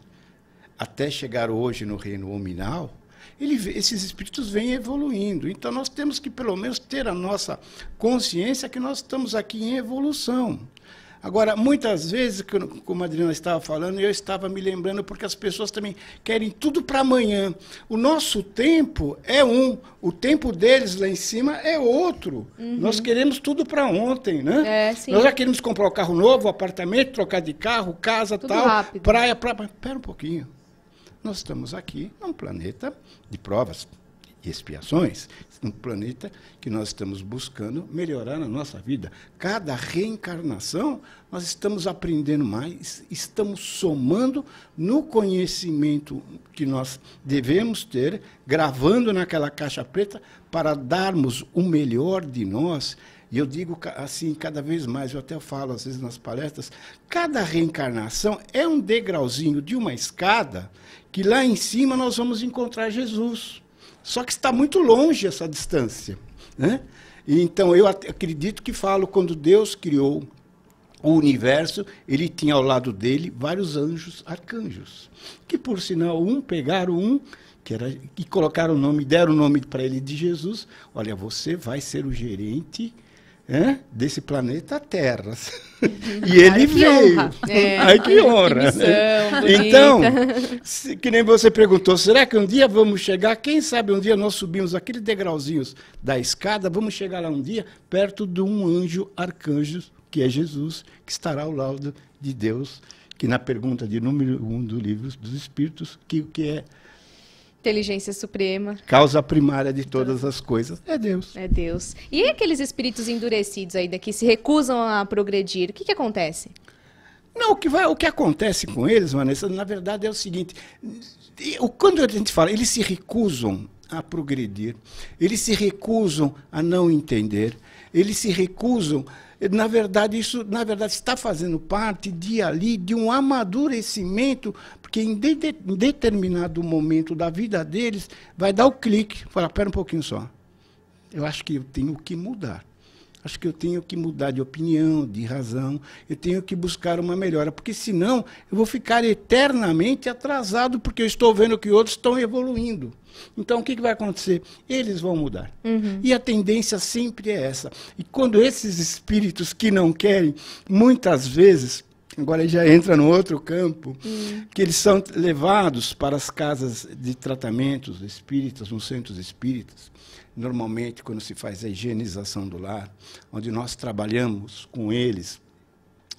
Até chegar hoje no reino hominal, esses espíritos vêm evoluindo. Então, nós temos que, pelo menos, ter a nossa consciência que nós estamos aqui em evolução. Agora, muitas vezes, como a Adriana estava falando, eu estava me lembrando, porque as pessoas também querem tudo para amanhã. O nosso tempo é o tempo deles lá em cima é outro. Nós queremos tudo para ontem, né? Nós já queremos comprar um carro novo, um apartamento, trocar de carro, casa, tudo tal, rápido. Praia. Espera um pouquinho. Nós estamos aqui num planeta de provas e expiações, um planeta que nós estamos buscando melhorar na nossa vida. Cada reencarnação, nós estamos aprendendo mais, estamos somando no conhecimento que nós devemos ter, gravando naquela caixa preta para darmos o melhor de nós. E eu digo assim, cada vez mais, eu até falo às vezes nas palestras, cada reencarnação é um degrauzinho de uma escada que lá em cima nós vamos encontrar Jesus. Só que está muito longe essa distância, né? E então, eu acredito que falo, quando Deus criou o universo, ele tinha ao lado dele vários anjos, arcanjos, que, por sinal, pegaram e colocaram o nome, deram o nome para ele de Jesus. Olha, você vai ser o gerente desse planeta Terra. E ele veio. Ai, que honra. Missão, né? Então, que nem você perguntou, será que um dia vamos chegar? Quem sabe um dia nós subimos aqueles degrauzinhos da escada, vamos chegar lá um dia perto de um anjo arcanjo, que é Jesus, que estará ao lado de Deus, que na pergunta de número 1 do livro dos Espíritos, que é inteligência suprema. Causa primária de todas as coisas é Deus. É Deus. E aqueles espíritos endurecidos ainda que se recusam a progredir, o que acontece? Não, o que acontece com eles, Vanessa, na verdade é o seguinte, quando a gente fala, eles se recusam a progredir, eles se recusam a não entender, eles se recusam. Na verdade, isso está fazendo parte de um amadurecimento, porque em determinado momento da vida deles, vai dar o clique, falar, espera um pouquinho só, eu acho que eu tenho que mudar. Acho que eu tenho que mudar de opinião, de razão, eu tenho que buscar uma melhora, porque senão eu vou ficar eternamente atrasado, porque eu estou vendo que outros estão evoluindo. Então, o que vai acontecer? Eles vão mudar. E a tendência sempre é essa. E quando esses espíritos que não querem, muitas vezes, agora já entra no outro campo, que eles são levados para as casas de tratamentos espíritas, nos centros espíritas, normalmente quando se faz a higienização do lar, onde nós trabalhamos com eles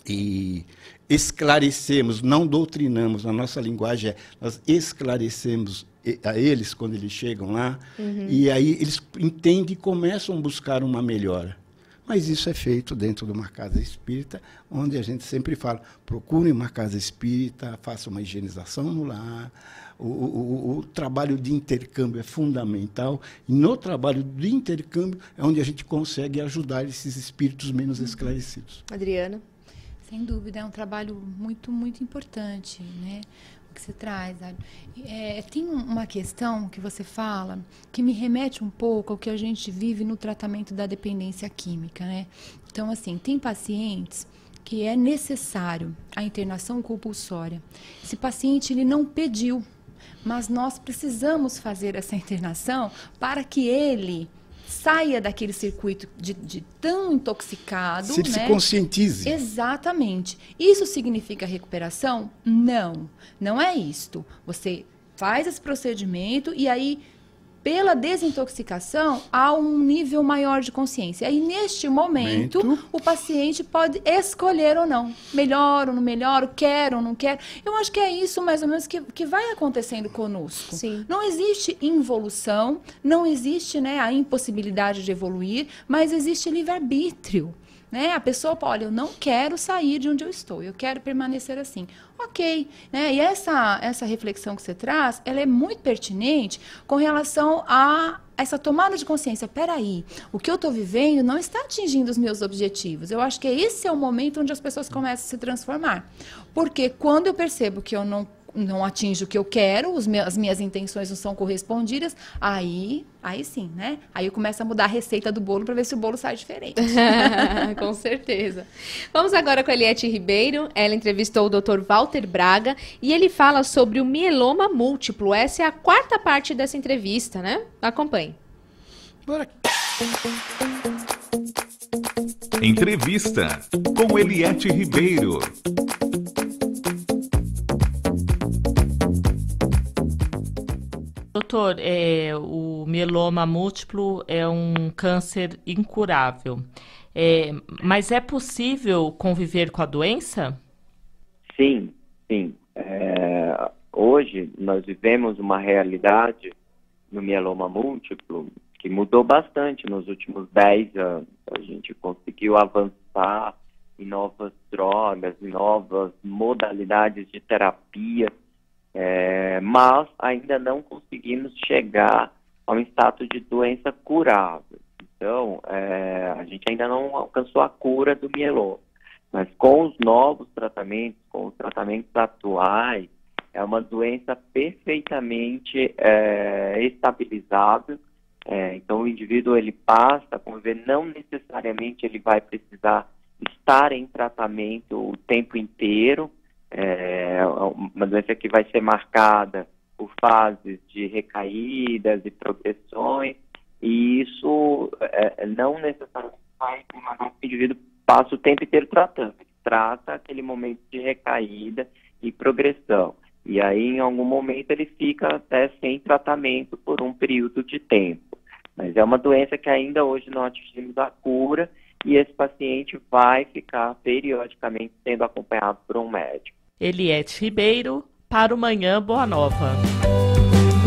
e esclarecemos, não doutrinamos, a nossa linguagem nós esclarecemos a eles quando eles chegam lá, e aí eles entendem e começam a buscar uma melhora. Mas isso é feito dentro de uma casa espírita, onde a gente sempre fala, procure uma casa espírita, faça uma higienização no lar. O trabalho de intercâmbio é fundamental, e no trabalho de intercâmbio é onde a gente consegue ajudar esses espíritos menos esclarecidos. Adriana? Sem dúvida, é um trabalho muito, muito importante, né? O que você traz. Tem uma questão que você fala que me remete um pouco ao que a gente vive no tratamento da dependência química, né? Então, assim, tem pacientes que é necessário a internação compulsória. Esse paciente, ele não pediu, mas nós precisamos fazer essa internação para que ele saia daquele circuito de tão intoxicado. Se ele se conscientize. Exatamente. Isso significa recuperação? Não, não é isto. Você faz esse procedimento e aí, pela desintoxicação, há um nível maior de consciência. Aí, neste momento, o paciente pode escolher ou não. Melhoro, não melhoro, quero ou não quero. Eu acho que é isso, mais ou menos, que vai acontecendo conosco. Sim. Não existe involução, não existe, né, a impossibilidade de evoluir, mas existe livre-arbítrio. Né? A pessoa, olha, eu não quero sair de onde eu estou, eu quero permanecer assim. Ok, né? E essa reflexão que você traz, ela é muito pertinente com relação a essa tomada de consciência. Peraí, o que eu estou vivendo não está atingindo os meus objetivos. Eu acho que esse é o momento onde as pessoas começam a se transformar. Porque quando eu percebo que eu não não atinge o que eu quero, as minhas intenções não são correspondidas, aí sim, né? Aí eu começo a mudar a receita do bolo para ver se o bolo sai diferente. Com certeza. Vamos agora com a Eliette Ribeiro. Ela entrevistou o Dr. Walter Braga e ele fala sobre o mieloma múltiplo. Essa é a 4ª parte dessa entrevista, né? Acompanhe. Bora. Entrevista com Eliette Ribeiro. Doutor, o mieloma múltiplo é um câncer incurável, mas é possível conviver com a doença? Sim. Hoje nós vivemos uma realidade no mieloma múltiplo que mudou bastante nos últimos 10 anos. A gente conseguiu avançar em novas drogas, em novas modalidades de terapia, mas ainda não conseguimos chegar a um status de doença curável. Então, a gente ainda não alcançou a cura do mieloma. Mas com os novos tratamentos, com os tratamentos atuais, é uma doença perfeitamente estabilizável. Então, o indivíduo ele passa a conviver, não necessariamente ele vai precisar estar em tratamento o tempo inteiro. É uma doença que vai ser marcada por fases de recaídas e progressões, e isso não necessariamente vai incomodar o indivíduo passa o tempo inteiro tratando. Ele trata aquele momento de recaída e progressão. E aí, em algum momento, ele fica até sem tratamento por um período de tempo. Mas é uma doença que ainda hoje não atingimos a cura, e esse paciente vai ficar periodicamente sendo acompanhado por um médico. Eliette Ribeiro, para o Manhã Boa Nova.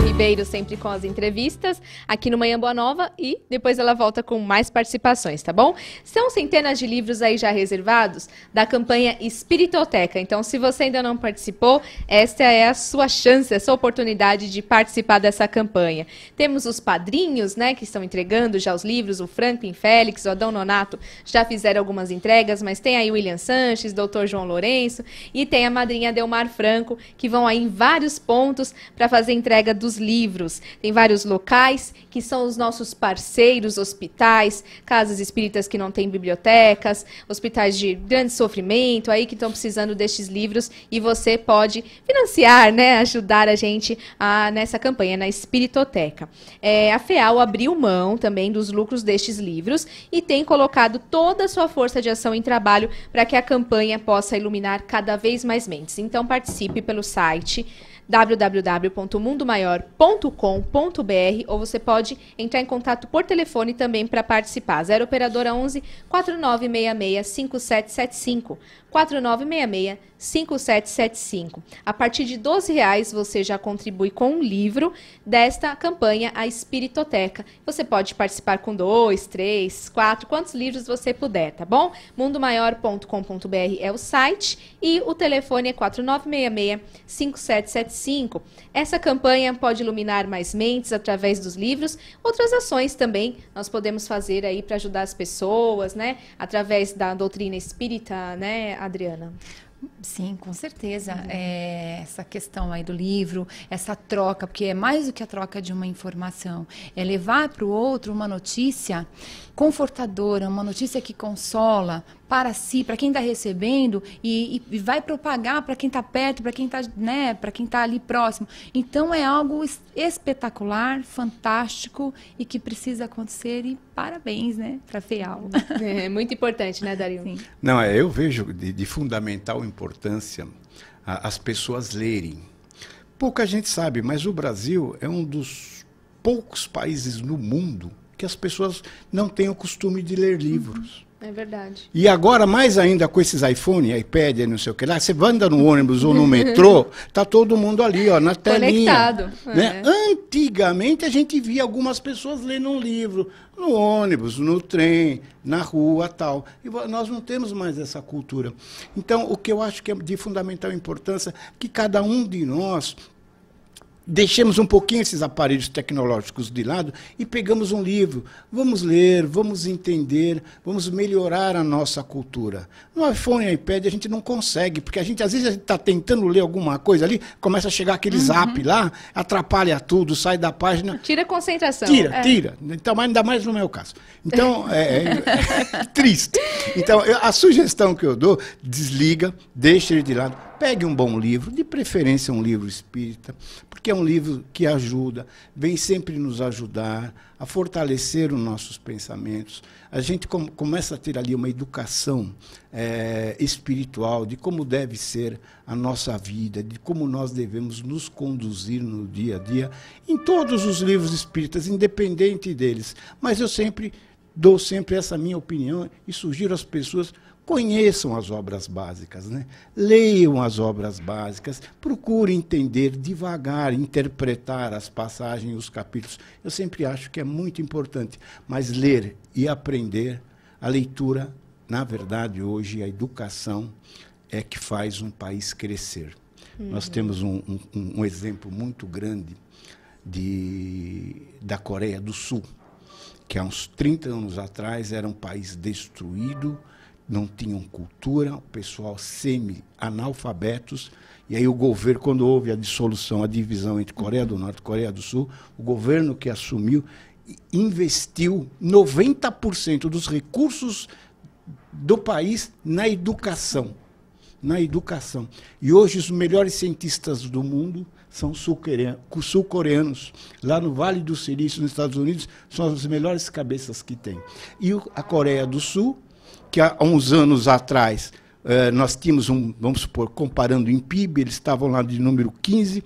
Ribeiro sempre com as entrevistas aqui no Manhã Boa Nova e depois ela volta com mais participações, tá bom? São centenas de livros aí já reservados da campanha Espiritoteca. Então, se você ainda não participou, esta é a sua chance, a sua oportunidade de participar dessa campanha. Temos os padrinhos, né, que estão entregando já os livros, o Franklin Félix, o Adão Nonato já fizeram algumas entregas, mas tem aí o William Sanches, Dr. João Lourenço e tem a madrinha Delmar Franco, que vão aí em vários pontos para fazer entrega dos livros. Tem vários locais que são os nossos parceiros, hospitais, casas espíritas que não têm bibliotecas, hospitais de grande sofrimento aí que estão precisando destes livros e você pode financiar, né, ajudar a gente nessa campanha, na Espiritoteca. A FEAL abriu mão também dos lucros destes livros e tem colocado toda a sua força de ação em trabalho para que a campanha possa iluminar cada vez mais mentes. Então participe pelo site www.mundomaior.com.br ou você pode entrar em contato por telefone também para participar. 0 operadora 11 4966 5775. 4966-5775. A partir de R$12 você já contribui com um livro desta campanha, a Espiritoteca. Você pode participar com 2, 3, 4, quantos livros você puder, tá bom? mundomaior.com.br é o site e o telefone é 4966-5775. Essa campanha pode iluminar mais mentes através dos livros. Outras ações também nós podemos fazer aí para ajudar as pessoas, né? Através da doutrina espírita, né, Adriana? Sim, com certeza. Essa questão aí do livro, essa troca, porque é mais do que a troca de uma informação, é levar para o outro uma notícia confortadora, uma notícia que consola para si, para quem está recebendo e vai propagar para quem está perto, para quem está, né, para quem está ali próximo. Então é algo espetacular, fantástico e que precisa acontecer e parabéns, né, para a FEAL. É muito importante, né, Dario? Sim. Não, eu vejo de fundamental importância as pessoas lerem. Pouca gente sabe, mas o Brasil é um dos poucos países no mundo que as pessoas não têm o costume de ler livros. É verdade. E agora, mais ainda, com esses iPhone, iPad, não sei o que lá, você anda no ônibus ou no metrô, tá todo mundo ali, ó, na telinha. Conectado. Né? Antigamente, a gente via algumas pessoas lendo um livro no ônibus, no trem, na rua, tal. E nós não temos mais essa cultura. Então, o que eu acho que é de fundamental importância, que cada um de nós deixemos um pouquinho esses aparelhos tecnológicos de lado e pegamos um livro. Vamos ler, vamos entender, vamos melhorar a nossa cultura. No iPhone e iPad a gente não consegue, porque às vezes a gente está tentando ler alguma coisa ali, começa a chegar aquele zap lá, atrapalha tudo, sai da página. Tira a concentração. Tira. Então, ainda mais no meu caso. Então, é triste. Então, a sugestão que eu dou, desliga, deixa ele de lado, pegue um bom livro, de preferência um livro espírita, porque é um livro que ajuda, vem sempre nos ajudar a fortalecer os nossos pensamentos. A gente começa a ter ali uma educação espiritual de como deve ser a nossa vida, de como nós devemos nos conduzir no dia a dia, em todos os livros espíritas, independente deles. Mas eu dou sempre essa minha opinião e sugiro às pessoas: conheçam as obras básicas, né? Leiam as obras básicas, procurem entender devagar, interpretar as passagens, os capítulos. Eu sempre acho que é muito importante, mas ler e aprender, a leitura, na verdade, hoje, a educação é que faz um país crescer. Nós temos um exemplo muito grande da Coreia do Sul, que há uns 30 anos atrás era um país destruído, não tinham cultura, o pessoal semi-analfabetos, e aí o governo, quando houve a dissolução, a divisão entre Coreia do Norte e Coreia do Sul, o governo que assumiu investiu 90% dos recursos do país na educação. E hoje os melhores cientistas do mundo são sul-coreanos. Lá no Vale do Silício, nos Estados Unidos, são as melhores cabeças que tem. E a Coreia do Sul, que há uns anos atrás nós tínhamos vamos supor, comparando em PIB, eles estavam lá de número 15,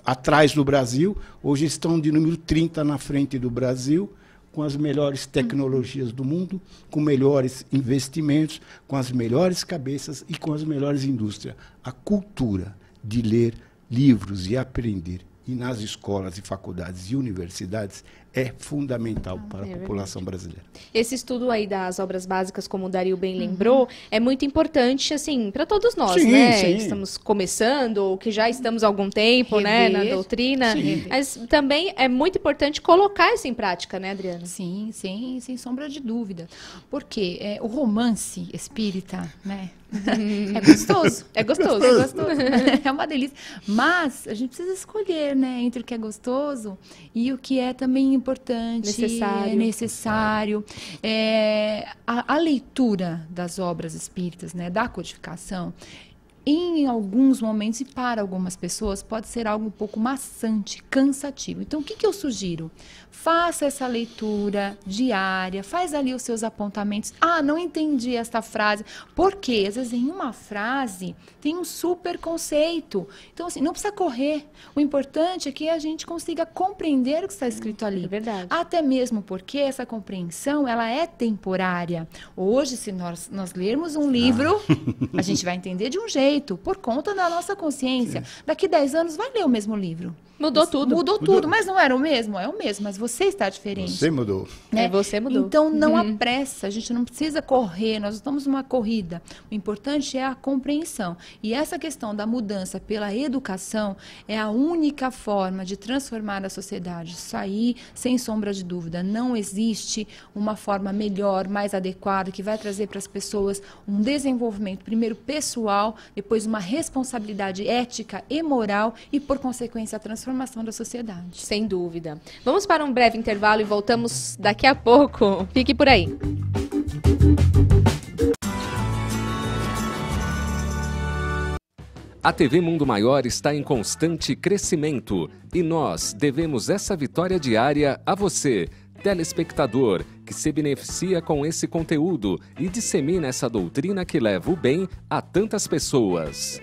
atrás do Brasil, hoje estão de número 30 na frente do Brasil, com as melhores tecnologias do mundo, com melhores investimentos, com as melhores cabeças e com as melhores indústrias. A cultura de ler livros e aprender, e nas escolas e faculdades e universidades, é fundamental para a população brasileira. Esse estudo aí das obras básicas, como o Dario bem lembrou, é muito importante, assim, para todos nós, né? Sim. Estamos começando, ou que já estamos há algum tempo, né, na doutrina. Sim. Mas também é muito importante colocar isso em prática, né, Adriana? Sim, sem sombra de dúvida. Porque o romance espírita, né? É gostoso. É gostoso. É uma delícia. Mas a gente precisa escolher, né, entre o que é gostoso e o que é também importante, necessário. A leitura das obras espíritas, né, da codificação, em alguns momentos e para algumas pessoas pode ser algo um pouco maçante, cansativo. Então, o que eu sugiro? Faça essa leitura diária, faz ali os seus apontamentos. Ah, não entendi esta frase. Porque, às vezes, em uma frase tem um super conceito. Então, assim, não precisa correr. O importante é que a gente consiga compreender o que está escrito ali. É verdade. Até mesmo porque essa compreensão, ela é temporária. Hoje, se nós lermos um livro, a gente vai entender de um jeito, por conta da nossa consciência. Daqui 10 anos, vai ler o mesmo livro. Mudou tudo, mas não era o mesmo? É o mesmo, mas você está diferente. Você mudou. Né? Você mudou. Então, não apressa, a gente não precisa correr, nós estamos numa corrida. O importante é a compreensão. E essa questão da mudança pela educação é a única forma de transformar a sociedade. Isso aí, sem sombra de dúvida, não existe uma forma melhor, mais adequada, que vai trazer para as pessoas um desenvolvimento, primeiro pessoal, depois uma responsabilidade ética e moral e, por consequência, a transformação da sociedade. Sem dúvida. Vamos para um breve intervalo e voltamos daqui a pouco. Fique por aí. A TV Mundo Maior está em constante crescimento e nós devemos essa vitória diária a você, telespectador, que se beneficia com esse conteúdo e dissemina essa doutrina que leva o bem a tantas pessoas.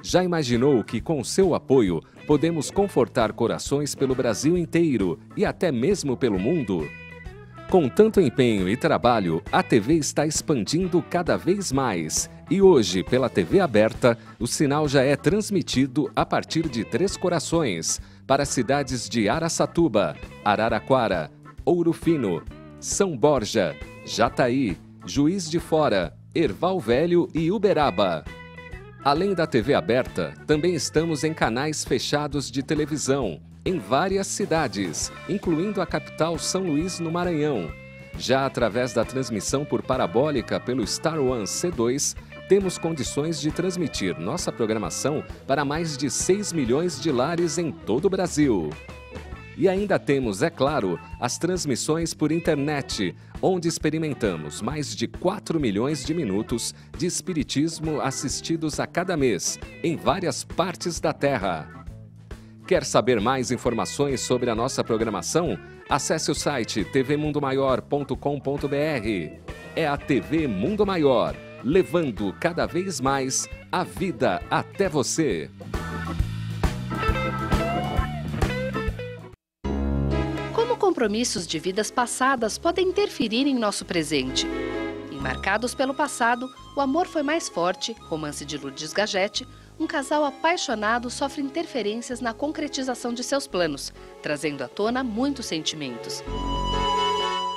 Já imaginou que, com seu apoio, podemos confortar corações pelo Brasil inteiro e até mesmo pelo mundo? Com tanto empenho e trabalho, a TV está expandindo cada vez mais. E hoje, pela TV aberta, o sinal já é transmitido a partir de Três Corações, para as cidades de Araçatuba, Araraquara, Ouro Fino, São Borja, Jataí, Juiz de Fora, Erval Velho e Uberaba. Além da TV aberta, também estamos em canais fechados de televisão, em várias cidades, incluindo a capital São Luís, no Maranhão. Já através da transmissão por parabólica pelo Star One C2, temos condições de transmitir nossa programação para mais de 6 milhões de lares em todo o Brasil. E ainda temos, é claro, as transmissões por internet, onde experimentamos mais de 4 milhões de minutos de espiritismo assistidos a cada mês, em várias partes da Terra. Quer saber mais informações sobre a nossa programação? Acesse o site tvmundomaior.com.br. É a TV Mundo Maior, levando cada vez mais a vida até você. Como compromissos de vidas passadas podem interferir em nosso presente? Em Marcados pelo Passado, o amor foi mais forte, romance de Lourdes Gagete, um casal apaixonado sofre interferências na concretização de seus planos, trazendo à tona muitos sentimentos.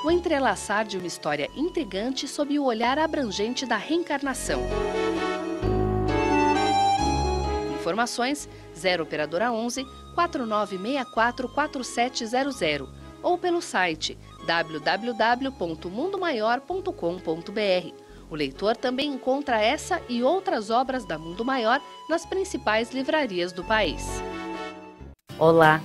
O entrelaçar de uma história intrigante sob o olhar abrangente da reencarnação. Informações 0 operadora 11 4964 4700 ou pelo site www.mundomaior.com.br. O leitor também encontra essa e outras obras da Mundo Maior nas principais livrarias do país. Olá,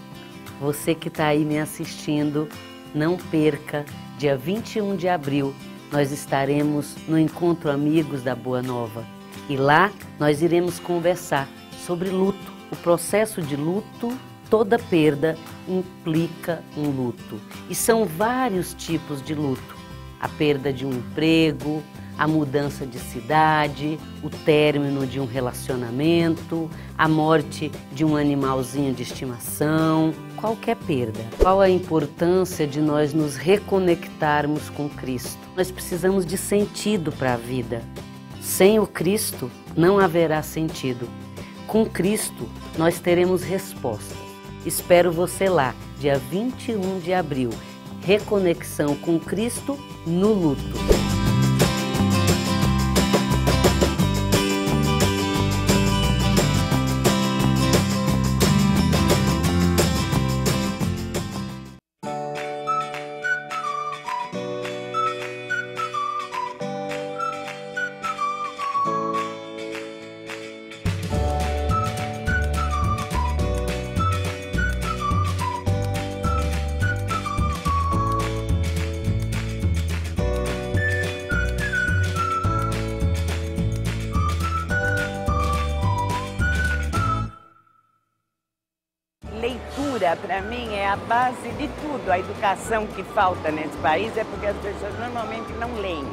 você que está aí me assistindo, não perca, dia 21 de abril, nós estaremos no Encontro Amigos da Boa Nova. E lá nós iremos conversar sobre luto. O processo de luto, toda perda implica um luto. E são vários tipos de luto. A perda de um emprego, a mudança de cidade, o término de um relacionamento, a morte de um animalzinho de estimação, qualquer perda. Qual a importância de nós nos reconectarmos com Cristo? Nós precisamos de sentido para a vida. Sem o Cristo não haverá sentido. Com Cristo nós teremos respostas. Espero você lá, dia 21 de abril. Reconexão com Cristo no luto. Para mim é a base de tudo. A educação que falta nesse país é porque as pessoas normalmente não leem.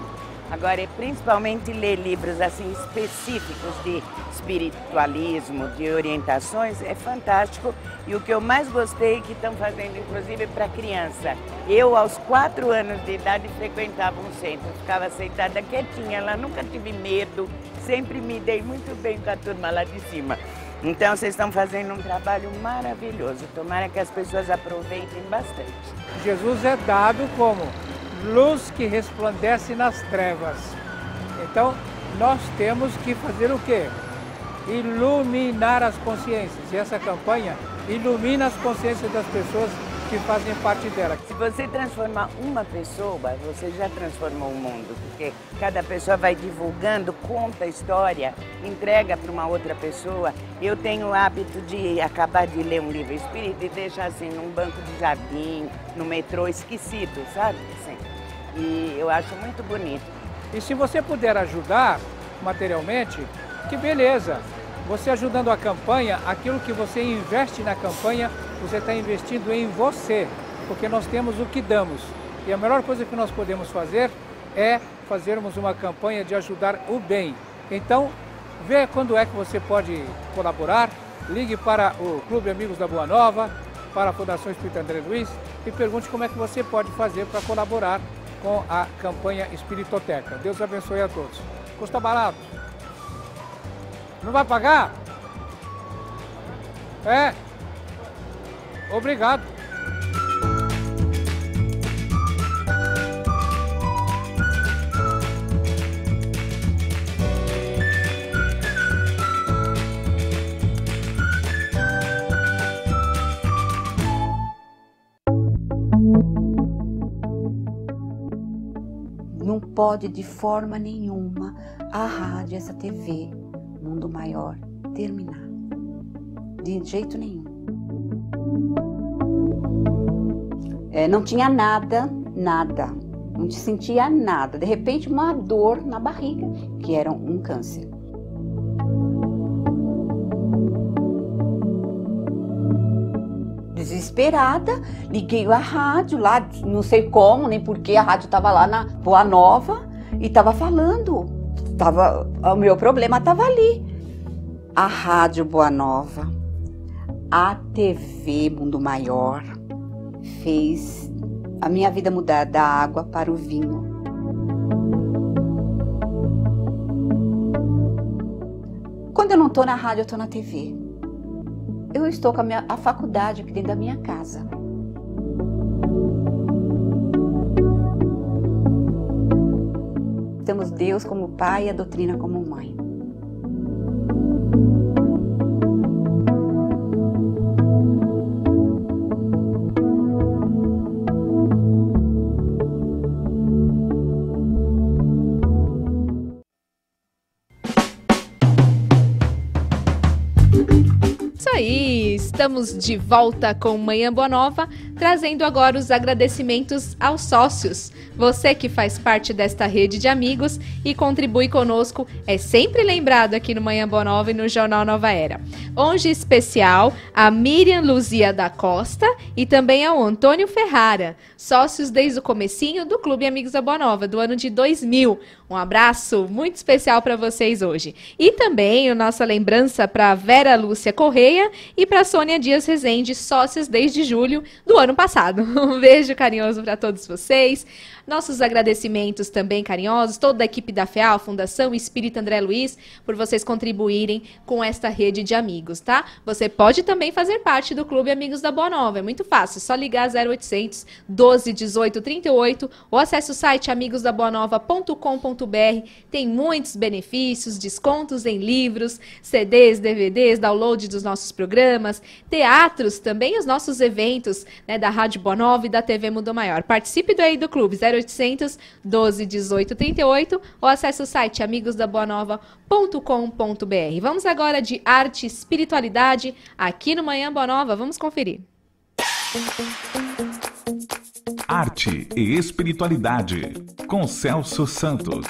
Agora, é principalmente ler livros assim específicos de espiritualismo, de orientações, é fantástico. E o que eu mais gostei que estão fazendo, inclusive para criança. Eu, aos 4 anos de idade, frequentava um centro, ficava sentada quietinha lá, nunca tive medo, sempre me dei muito bem com a turma lá de cima. Então, vocês estão fazendo um trabalho maravilhoso. Tomara que as pessoas aproveitem bastante. Jesus é dado como luz que resplandece nas trevas. Então, nós temos que fazer o quê? Iluminar as consciências. E essa campanha ilumina as consciências das pessoas que fazem parte dela. Se você transformar uma pessoa, você já transformou o mundo, porque cada pessoa vai divulgando, conta a história, entrega para uma outra pessoa. Eu tenho o hábito de acabar de ler um livro espírita e deixar assim num banco de jardim, no metrô, esquecido, sabe? Assim. E eu acho muito bonito. E se você puder ajudar materialmente, que beleza! Você ajudando a campanha, aquilo que você investe na campanha, você está investindo em você, porque nós temos o que damos. E a melhor coisa que nós podemos fazer é fazermos uma campanha de ajudar o bem. Então, vê quando é que você pode colaborar, ligue para o Clube Amigos da Boa Nova, para a Fundação Espírita André Luiz e pergunte como é que você pode fazer para colaborar com a campanha Espiritoteca. Deus abençoe a todos. Custa barato. Não vai pagar? É. Obrigado. pode de forma nenhuma a rádio, essa TV, Mundo Maior, terminar. De jeito nenhum. Não tinha nada. Não sentia nada. De repente, uma dor na barriga, que era um câncer. Desesperada, liguei a rádio lá, não sei como, nem porquê, a rádio estava lá na Boa Nova e estava falando. O meu problema estava ali. A Rádio Boa Nova, a TV Mundo Maior, fez a minha vida mudar da água para o vinho. Quando eu não estou na rádio, eu estou na TV. Eu estou com a faculdade aqui dentro da minha casa. Temos Deus como pai e a doutrina como mãe. Estamos de volta com Manhã Boa Nova, trazendo agora os agradecimentos aos sócios. Você que faz parte desta rede de amigos e contribui conosco é sempre lembrado aqui no Manhã Boa Nova e no Jornal Nova Era. Hoje especial a Miriam Luzia da Costa e também ao Antônio Ferrara, sócios desde o comecinho do Clube Amigos da Boa Nova, do ano de 2000. Um abraço muito especial para vocês hoje. E também a nossa lembrança para Vera Lúcia Correia e para Sônia Dias Rezende, sócias desde julho do ano passado. Um beijo carinhoso para todos vocês. Nossos agradecimentos também carinhosos, toda a equipe da FEAL, Fundação Espírita André Luiz, por vocês contribuírem com esta rede de amigos, tá? Você pode também fazer parte do Clube Amigos da Boa Nova, é muito fácil, só ligar 0800 12 18 38 ou acesse o site amigosdaboanova.com.br, tem muitos benefícios, descontos em livros, CDs, DVDs, download dos nossos programas, teatros, também os nossos eventos, né, da Rádio Boa Nova e da TV Mundo Maior. Participe do Clube 0800 12 18 38 ou acesse o site amigosdaboanova.com.br. Vamos agora de arte e espiritualidade aqui no Manhã Boa Nova. Vamos conferir. Arte e espiritualidade com Celso Santos.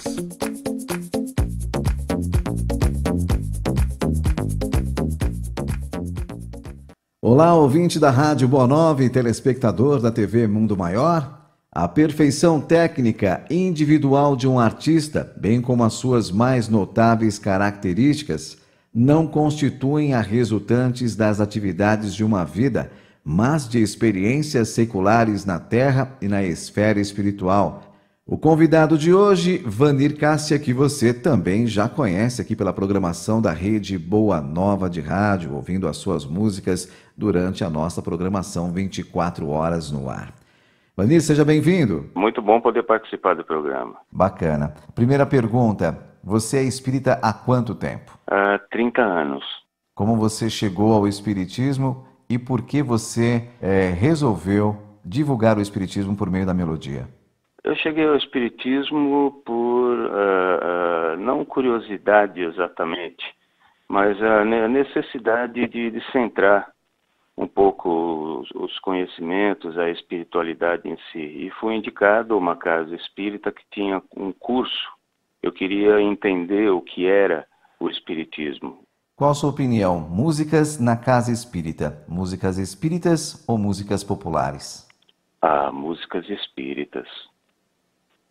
Olá, ouvinte da Rádio Boa Nova e telespectador da TV Mundo Maior. A perfeição técnica individual de um artista, bem como as suas mais notáveis características, não constituem a resultantes das atividades de uma vida, mas de experiências seculares na Terra e na esfera espiritual. O convidado de hoje, Vanir Cássia, que você também já conhece aqui pela programação da Rede Boa Nova de Rádio, ouvindo as suas músicas durante a nossa programação 24 horas no ar. Vanir, seja bem-vindo. Muito bom poder participar do programa. Bacana. Primeira pergunta, você é espírita há quanto tempo? Há 30 anos. Como você chegou ao espiritismo e por que você resolveu divulgar o espiritismo por meio da melodia? Eu cheguei ao espiritismo por, não curiosidade exatamente, mas a necessidade de centrar um pouco os conhecimentos, a espiritualidade em si. E fui indicado a uma casa espírita que tinha um curso. Eu queria entender o que era o espiritismo. Qual a sua opinião? Músicas na casa espírita, músicas espíritas ou músicas populares? Músicas espíritas.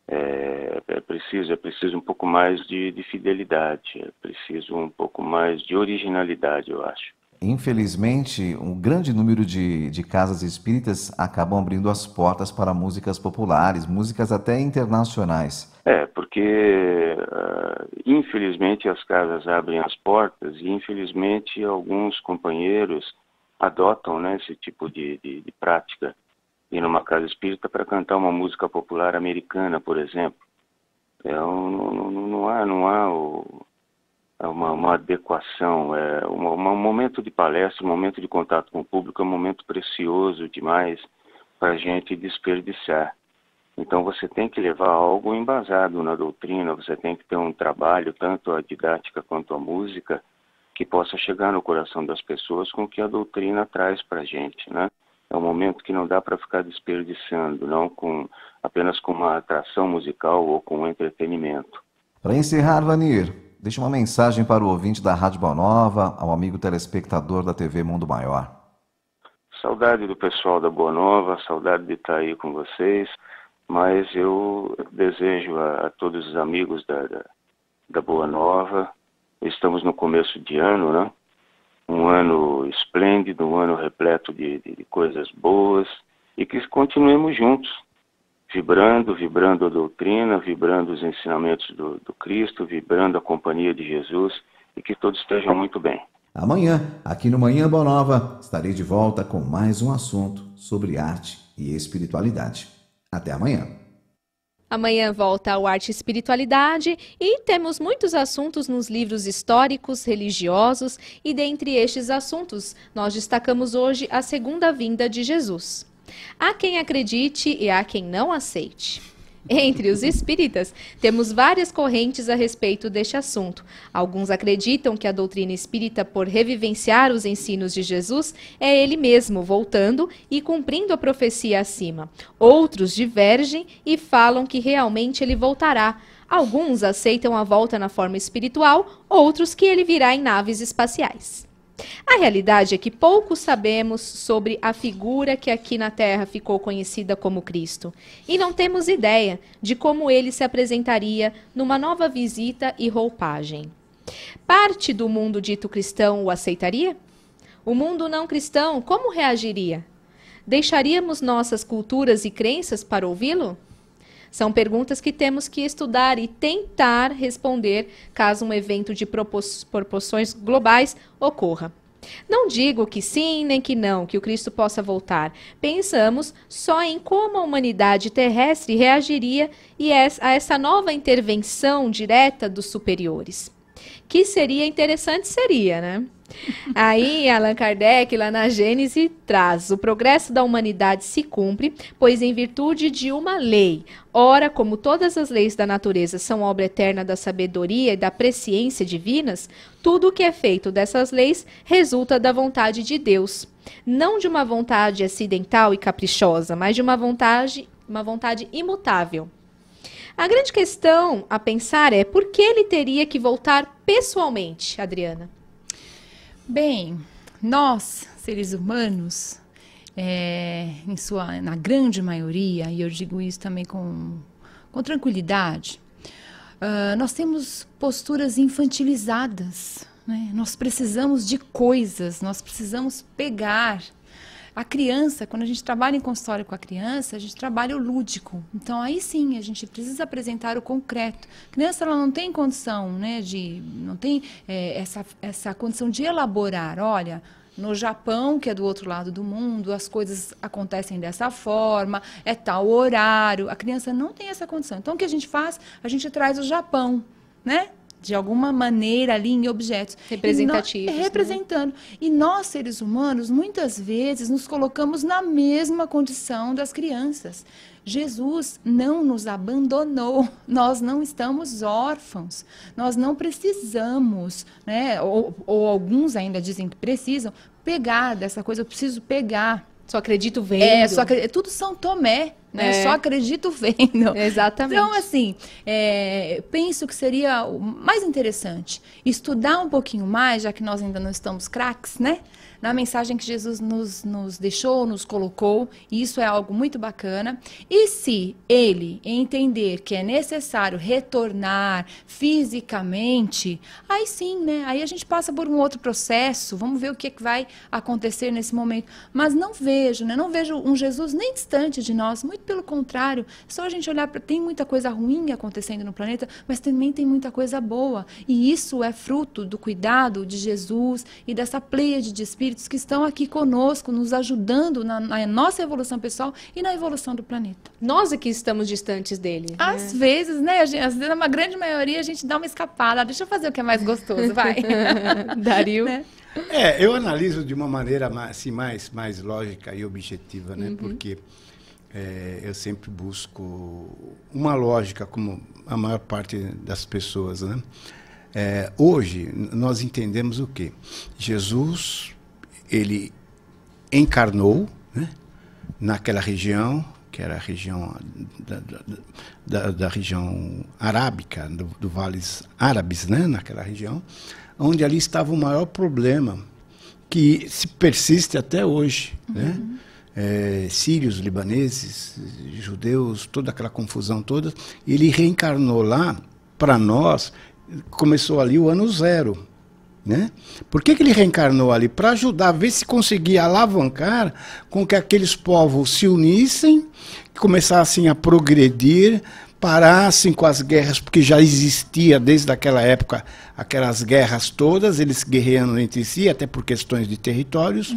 É preciso um pouco mais de fidelidade, é preciso um pouco mais de originalidade, eu acho. Infelizmente, um grande número de casas espíritas acabam abrindo as portas para músicas populares, músicas até internacionais. Porque infelizmente as casas abrem as portas e infelizmente alguns companheiros adotam, né, esse tipo de prática. Ir numa casa espírita para cantar uma música popular americana, por exemplo. Não há uma adequação, um momento de palestra, um momento de contato com o público, é um momento precioso demais para a gente desperdiçar. Então você tem que levar algo embasado na doutrina, você tem que ter um trabalho, tanto a didática quanto a música, que possa chegar no coração das pessoas com o que a doutrina traz para a gente, né? É um momento que não dá para ficar desperdiçando, não apenas com uma atração musical ou com um entretenimento. Para encerrar, Vanir, deixa uma mensagem para o ouvinte da Rádio Boa Nova, ao amigo telespectador da TV Mundo Maior. Saudade do pessoal da Boa Nova, saudade de estar aí com vocês, mas eu desejo a todos os amigos da Boa Nova, estamos no começo de ano, né? Um ano esplêndido, um ano repleto de coisas boas, e que continuemos juntos, vibrando a doutrina, vibrando os ensinamentos do Cristo, vibrando a companhia de Jesus, e que todos estejam muito bem. Amanhã, aqui no Manhã Boa Nova, estarei de volta com mais um assunto sobre arte e espiritualidade. Até amanhã. Amanhã volta o Arte e Espiritualidade e temos muitos assuntos nos livros históricos, religiosos e dentre estes assuntos nós destacamos hoje a segunda vinda de Jesus. Há quem acredite e há quem não aceite. Entre os espíritas, temos várias correntes a respeito deste assunto. Alguns acreditam que a doutrina espírita, por revivenciar os ensinos de Jesus, é ele mesmo voltando e cumprindo a profecia acima. Outros divergem e falam que realmente ele voltará. Alguns aceitam a volta na forma espiritual, outros que ele virá em naves espaciais. A realidade é que pouco sabemos sobre a figura que aqui na Terra ficou conhecida como Cristo, e não temos ideia de como ele se apresentaria numa nova visita e roupagem. Parte do mundo dito cristão o aceitaria? O mundo não cristão como reagiria? Deixaríamos nossas culturas e crenças para ouvi-lo? São perguntas que temos que estudar e tentar responder caso um evento de proporções globais ocorra. Não digo que sim, nem que não, que o Cristo possa voltar. Pensamos só em como a humanidade terrestre reagiria a essa nova intervenção direta dos superiores. Que seria interessante, seria, né? Aí, Allan Kardec, lá na Gênese, traz: o progresso da humanidade se cumpre, pois em virtude de uma lei. Ora, como todas as leis da natureza são obra eterna da sabedoria e da presciência divinas, tudo o que é feito dessas leis resulta da vontade de Deus. Não de uma vontade acidental e caprichosa, mas de uma vontade imutável. A grande questão a pensar é por que ele teria que voltar pessoalmente, Adriana? Bem, nós, seres humanos, na grande maioria, e eu digo isso também com tranquilidade, nós temos posturas infantilizadas, né? Nós precisamos de coisas, nós precisamos pegar. A criança, quando a gente trabalha em consultório com a criança, a gente trabalha o lúdico. Então, aí sim, a gente precisa apresentar o concreto. A criança, ela não tem condição, né, não tem essa condição de elaborar. Olha, no Japão, que é do outro lado do mundo, as coisas acontecem dessa forma, é tal horário. A criança não tem essa condição. Então, o que a gente faz? A gente traz o Japão, né? De alguma maneira ali em objetos. Representativos. Representando. Né? E nós, seres humanos, muitas vezes nos colocamos na mesma condição das crianças. Jesus não nos abandonou, nós não estamos órfãos, nós não precisamos, né? Ou alguns ainda dizem que precisam, pegar dessa coisa, eu preciso pegar. Só acredito vendo. Tudo São Tomé, né? Só acredito vendo. Exatamente. Então, assim, penso que seria o mais interessante estudar um pouquinho mais, já que nós ainda não estamos craques, né? Na mensagem que Jesus nos deixou, nos colocou, e isso é algo muito bacana. E se ele entender que é necessário retornar fisicamente, aí sim, né? Aí a gente passa por um outro processo, vamos ver o que vai acontecer nesse momento. Mas não vejo, né? Não vejo um Jesus nem distante de nós, muito pelo contrário. Só a gente olhar para... Tem muita coisa ruim acontecendo no planeta, mas também tem muita coisa boa. E isso é fruto do cuidado de Jesus e dessa pleiade de espíritos que estão aqui conosco, nos ajudando na nossa evolução pessoal e na evolução do planeta. Nós aqui estamos distantes dele. Né? Às vezes, né? Às vezes, na grande maioria, a gente dá uma escapada. Deixa eu fazer o que é mais gostoso, vai. Dario. Né? Eu analiso de uma maneira assim, mais lógica e objetiva, né? Porque eu sempre busco uma lógica, como a maior parte das pessoas, né? Hoje, nós entendemos o quê? Jesus, ele encarnou, né, naquela região, que era a região da região arábica, do Vales Árabes, né, naquela região, onde ali estava o maior problema, que se persiste até hoje, né? Sírios, libaneses, judeus, toda aquela confusão toda. Ele reencarnou lá, para nós, começou ali o ano zero. Né? Por que ele reencarnou ali? Para ajudar a ver se conseguia alavancar com que aqueles povos se unissem, começassem a progredir, parassem com as guerras, porque já existia desde aquela época aquelas guerras todas, eles guerreando entre si, até por questões de territórios,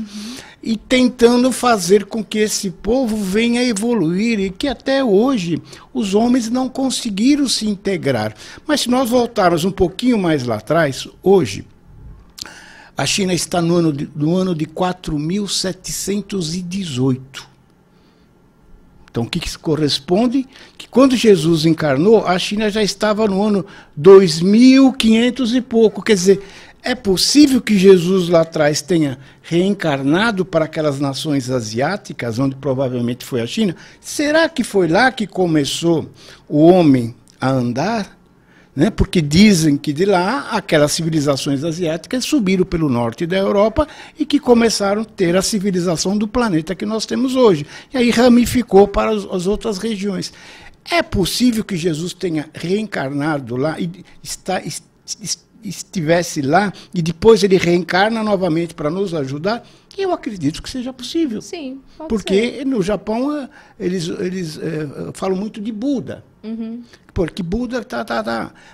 e tentando fazer com que esse povo venha a evoluir, e que até hoje os homens não conseguiram se integrar. Mas se nós voltarmos um pouquinho mais lá atrás, hoje, a China está no ano de 4718. Então, o que isso corresponde? Que quando Jesus encarnou, a China já estava no ano 2500 e pouco. Quer dizer, é possível que Jesus lá atrás tenha reencarnado para aquelas nações asiáticas, onde provavelmente foi a China? Será que foi lá que começou o homem a andar? Né? Porque dizem que de lá, aquelas civilizações asiáticas subiram pelo norte da Europa e que começaram a ter a civilização do planeta que nós temos hoje. E aí ramificou para as outras regiões. É possível que Jesus tenha reencarnado lá e estivesse lá e depois ele reencarna novamente para nos ajudar? Eu acredito que seja possível. Sim, pode porque ser. No Japão eles falam muito de Buda. Porque Buda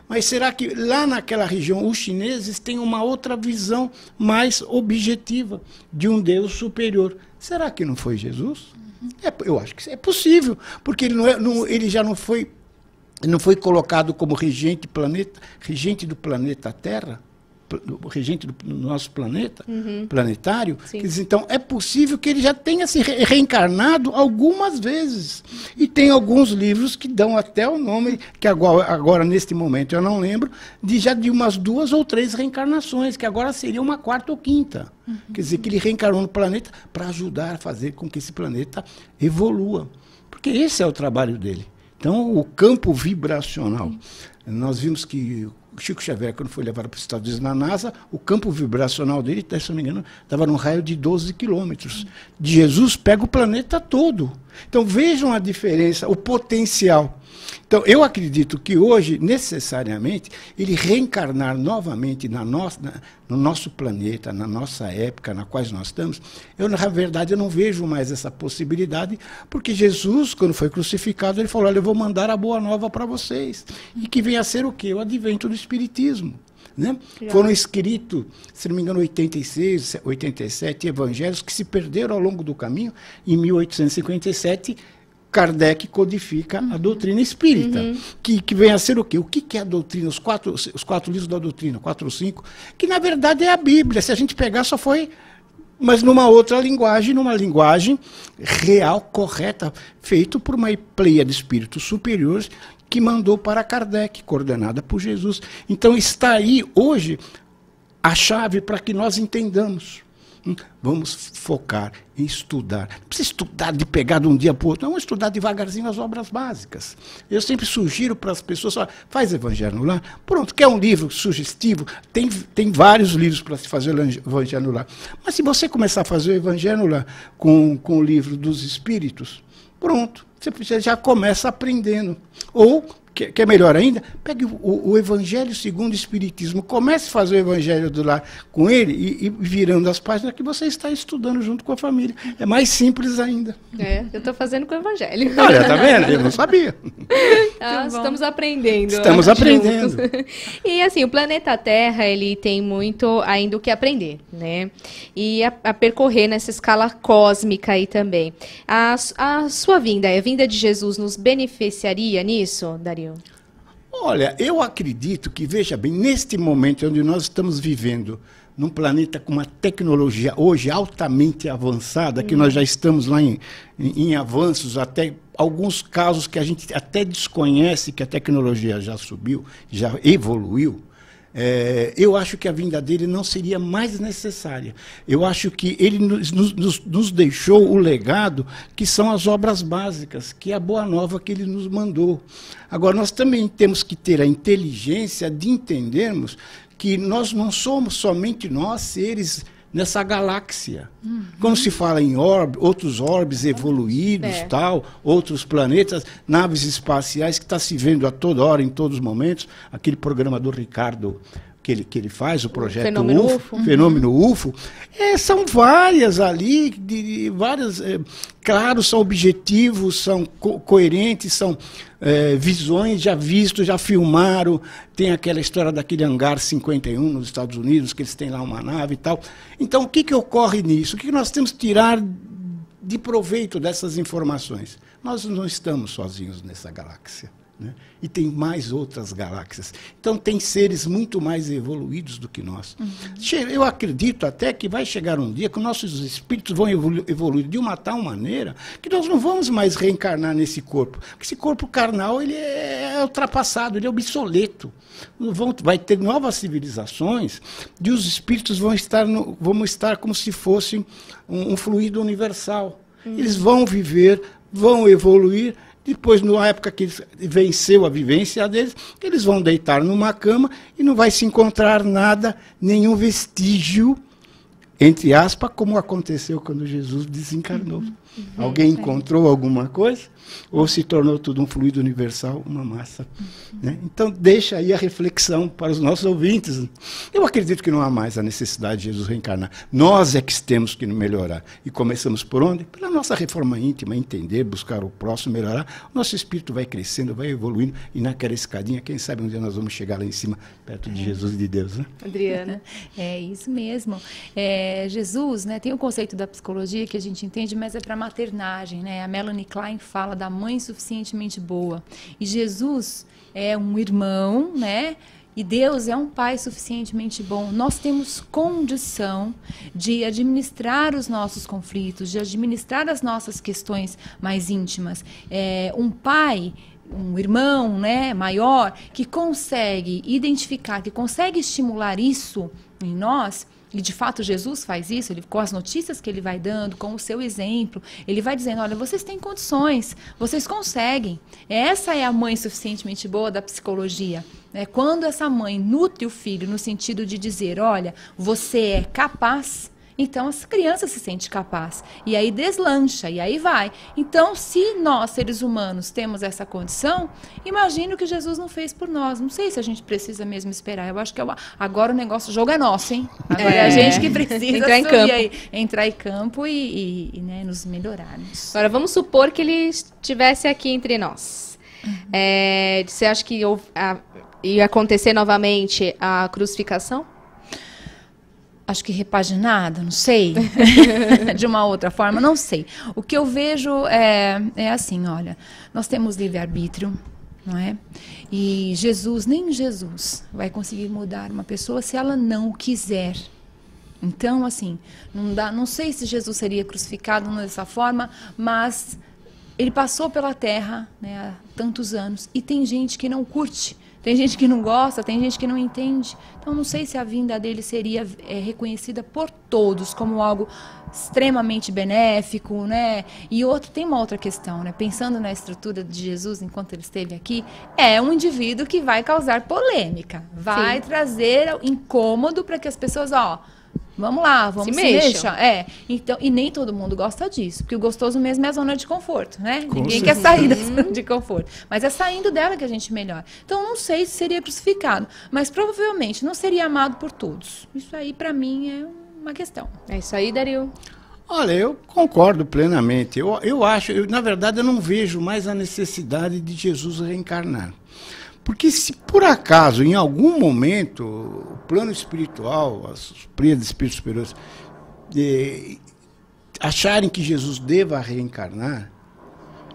Mas será que lá naquela região os chineses têm uma outra visão mais objetiva de um Deus superior? Será que não foi Jesus? Eu acho que é possível, porque ele já não foi colocado como regente do planeta Terra, regente do nosso planeta, planetário. Quer dizer, então, é possível que ele já tenha se reencarnado algumas vezes. E tem alguns livros que dão até o nome, que agora neste momento eu não lembro, de umas 2 ou 3 reencarnações, que agora seria uma 4ª ou 5ª. Quer dizer, que ele reencarnou no planeta para ajudar a fazer com que esse planeta evolua. Porque esse é o trabalho dele. Então, o campo vibracional. Nós vimos que o Chico Xavier, quando foi levado para os Estados Unidos na NASA, o campo vibracional dele, se não me engano, estava num raio de 12 quilômetros. De Jesus pega o planeta todo. Então vejam a diferença, o potencial. Então eu acredito que hoje, necessariamente, ele reencarnar novamente no nosso planeta, na nossa época, na qual nós estamos, na verdade, eu não vejo mais essa possibilidade, porque Jesus, quando foi crucificado, ele falou, olha, eu vou mandar a boa nova para vocês. E que venha a ser o quê? O advento do Espiritismo. Né? Foram escritos, se não me engano, 86, 87 evangelhos que se perderam ao longo do caminho. Em 1857, Kardec codifica a doutrina espírita, que vem a ser o quê? O que é a doutrina? Os quatro livros da doutrina, 4 ou 5, que na verdade é a Bíblia. Se a gente pegar, só foi, mas numa outra linguagem, numa linguagem real, correta, feito por uma pleia de espíritos superiores, que mandou para Kardec, coordenada por Jesus. Então está aí, hoje, a chave para que nós entendamos. Vamos focar em estudar. Não precisa estudar de pegar de um dia para o outro, vamos estudar devagarzinho as obras básicas. Eu sempre sugiro para as pessoas, faz Evangelho no Lar. Pronto, quer um livro sugestivo? Tem vários livros para se fazer o Evangelho no Lar. Mas se você começar a fazer o Evangelho no Lar com o livro dos Espíritos, pronto, você já começa aprendendo. Ou, que é melhor ainda, pegue o Evangelho segundo o Espiritismo, comece a fazer o Evangelho do Lar com ele e virando as páginas que você está estudando junto com a família. É mais simples ainda. Eu estou fazendo com o Evangelho. Olha, tá vendo? Eu não sabia. Estamos aprendendo. Estamos aprendendo. E assim, o planeta Terra, ele tem muito ainda o que aprender, né? E a percorrer nessa escala cósmica aí também. A sua vinda, a vinda de Jesus nos beneficiaria nisso, Dario? Olha, eu acredito que, veja bem, neste momento onde nós estamos vivendo, num planeta com uma tecnologia hoje altamente avançada, que nós já estamos lá em avanços, até alguns casos que a gente até desconhece que a tecnologia já subiu, já evoluiu. Eu acho que a vinda dele não seria mais necessária. Eu acho que ele nos deixou o legado, que são as obras básicas, que é a boa nova que ele nos mandou. Agora, nós também temos que ter a inteligência de entendermos que nós não somos somente nós, seres nessa galáxia. Quando se fala em outros orbes evoluídos, tal, outros planetas, naves espaciais, que está se vendo a toda hora, em todos os momentos, aquele programa do Ricardo que ele faz, o projeto Fenômeno UFO. Fenômeno UFO, são várias ali, várias, claro, são objetivos, são coerentes, são visões já vistos, já filmaram. Tem aquela história daquele hangar 51 nos Estados Unidos, que eles têm lá uma nave e tal. Então, o que ocorre nisso? O que nós temos que tirar de proveito dessas informações? Nós não estamos sozinhos nessa galáxia, né? E tem mais outras galáxias. Então, tem seres muito mais evoluídos do que nós. Eu acredito até que vai chegar um dia que nossos espíritos vão evoluir de uma tal maneira que nós não vamos mais reencarnar nesse corpo. Porque esse corpo carnal, ele é ultrapassado, ele é obsoleto. Vai ter novas civilizações e os espíritos vão estar como se fossem um fluido universal. Eles vão viver, vão evoluir. Depois, na época que venceu a vivência deles, eles vão deitar numa cama e não vai se encontrar nada, nenhum vestígio, entre aspas, como aconteceu quando Jesus desencarnou. Alguém encontrou alguma coisa ou se tornou tudo um fluido universal, uma massa, né? Então, deixa aí a reflexão para os nossos ouvintes. Eu acredito que não há mais a necessidade de Jesus reencarnar. Nós é que temos que melhorar. E começamos por onde? Pela nossa reforma íntima, entender, buscar o próximo, melhorar. O nosso espírito vai crescendo, vai evoluindo, e naquela escadinha, quem sabe um dia nós vamos chegar lá em cima, perto de Jesus e de Deus, né? Adriana. É isso mesmo. Jesus, né, tem o conceito da psicologia que a gente entende, mas é para maternagem, né? A Melanie Klein fala da mãe suficientemente boa. E Jesus é um irmão, né? E Deus é um pai suficientemente bom. Nós temos condição de administrar os nossos conflitos, de administrar as nossas questões mais íntimas. Um pai, um irmão, né, maior, que consegue identificar, que consegue estimular isso em nós. E, de fato, Jesus faz isso, com as notícias que ele vai dando, com o seu exemplo, ele vai dizendo, olha, vocês têm condições, vocês conseguem. Essa é a mãe suficientemente boa da psicologia. Quando essa mãe nutre o filho no sentido de dizer, olha, você é capaz, então essa criança se sente capaz. E aí deslancha, e aí vai. Então, se nós, seres humanos, temos essa condição, imagine o que Jesus não fez por nós. Não sei se a gente precisa mesmo esperar. Eu acho que agora o jogo é nosso, hein? Agora é a gente que precisa entrar em campo. Entrar em campo e né, nos melhorarmos. Agora, vamos supor que ele estivesse aqui entre nós. Você acha que ia acontecer novamente a crucificação? Acho que repaginada, não sei. De uma outra forma, não sei. O que eu vejo é assim, olha, nós temos livre-arbítrio, não é? E nem Jesus vai conseguir mudar uma pessoa se ela não quiser. Então, assim, não sei se Jesus seria crucificado dessa forma, mas ele passou pela Terra, né, há tantos anos, e tem gente que não curte. Tem gente que não gosta, tem gente que não entende. Então, não sei se a vinda dele seria reconhecida por todos como algo extremamente benéfico, né? E tem uma outra questão, né? Pensando na estrutura de Jesus enquanto ele esteve aqui, é um indivíduo que vai causar polêmica, vai trazer incômodo para que as pessoas, vamos lá, vamos se mexam. Então, e nem todo mundo gosta disso, porque o gostoso mesmo é a zona de conforto, né? Ninguém quer sair da zona de conforto. Mas é saindo dela que a gente melhora. Então, não sei se seria crucificado, mas provavelmente não seria amado por todos. Isso aí, para mim, é uma questão. É isso aí, Dario. Olha, eu concordo plenamente. Na verdade, eu não vejo mais a necessidade de Jesus reencarnar. Porque se por acaso, em algum momento, o plano espiritual, as espíritos superiores, acharem que Jesus deva reencarnar,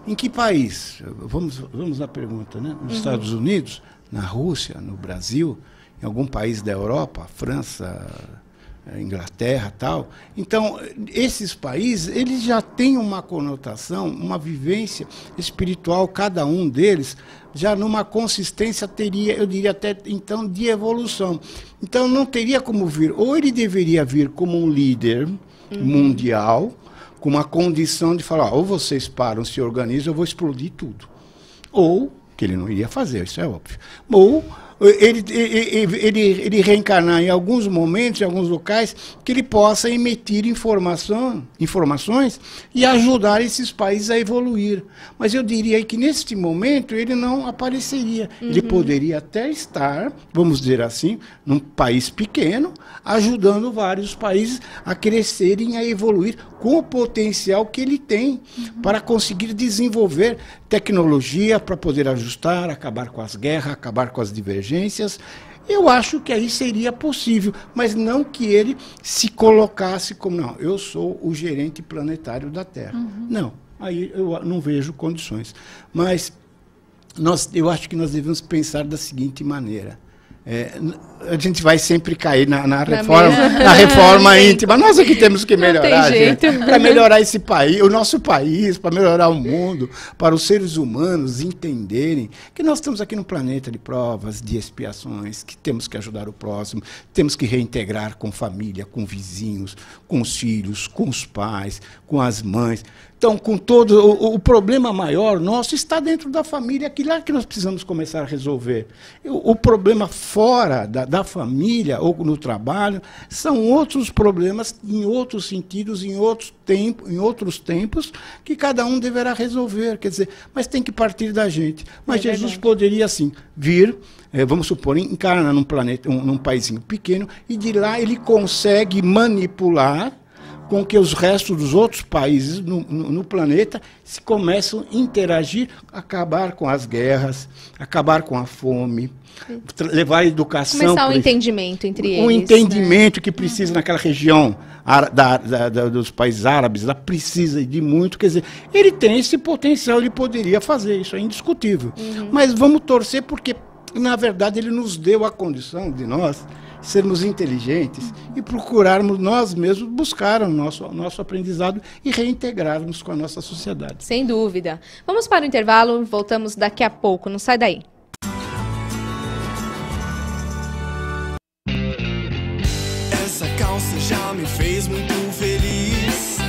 em que país? Vamos na pergunta, né? Nos Estados Unidos, na Rússia, no Brasil, em algum país da Europa, França, Inglaterra, tal. Então, esses países, eles já têm uma conotação, uma vivência espiritual, cada um deles, já numa consistência teria, eu diria até então, de evolução. Então, não teria como vir, ou ele deveria vir como um líder mundial, com uma condição de falar, ou vocês param, se organizam, eu vou explodir tudo. Ou, que ele não iria fazer, isso é óbvio. Ou ele reencarnar em alguns momentos, em alguns locais, que ele possa emitir informações e ajudar esses países a evoluir. Mas eu diria que neste momento ele não apareceria. Ele poderia até estar, vamos dizer assim, num país pequeno, ajudando vários países a crescerem, a evoluir com o potencial que ele tem para conseguir desenvolver tecnologia para poder ajustar, acabar com as guerras, acabar com as divergências. Eu acho que aí seria possível, mas não que ele se colocasse como, não, eu sou o gerente planetário da Terra. Não, aí eu não vejo condições. Mas eu acho que nós devemos pensar da seguinte maneira. A gente vai sempre cair na reforma íntima. Nós é que temos que melhorar, gente, para melhorar esse país, o nosso país, para melhorar o mundo, para os seres humanos entenderem que nós estamos aqui no planeta de provas, de expiações, que temos que ajudar o próximo, temos que reintegrar com família, com vizinhos, com os filhos, com os pais, com as mães. Então, com todo o problema maior nosso está dentro da família, aquilo lá que nós precisamos começar a resolver. O problema fora da família ou no trabalho são outros problemas em outros sentidos, em outros tempos, que cada um deverá resolver. Quer dizer, mas tem que partir da gente. Mas Jesus poderia, assim, vir, vamos supor, encarna num planeta, num paizinho pequeno, e de lá ele consegue manipular com que os restos dos outros países no planeta se começam a interagir, acabar com as guerras, acabar com a fome, levar a educação... Começar um entendimento entre eles. Um entendimento, né? Que precisa naquela região dos países árabes, lá precisa de muito, quer dizer, ele tem esse potencial, ele poderia fazer, isso é indiscutível. Mas vamos torcer porque, na verdade, ele nos deu a condição de nós sermos inteligentes e procurarmos nós mesmos buscar o nosso aprendizado e reintegrarmos com a nossa sociedade. Sem dúvida. Vamos para o intervalo, voltamos daqui a pouco, não sai daí. Essa calça já me fez muito feliz.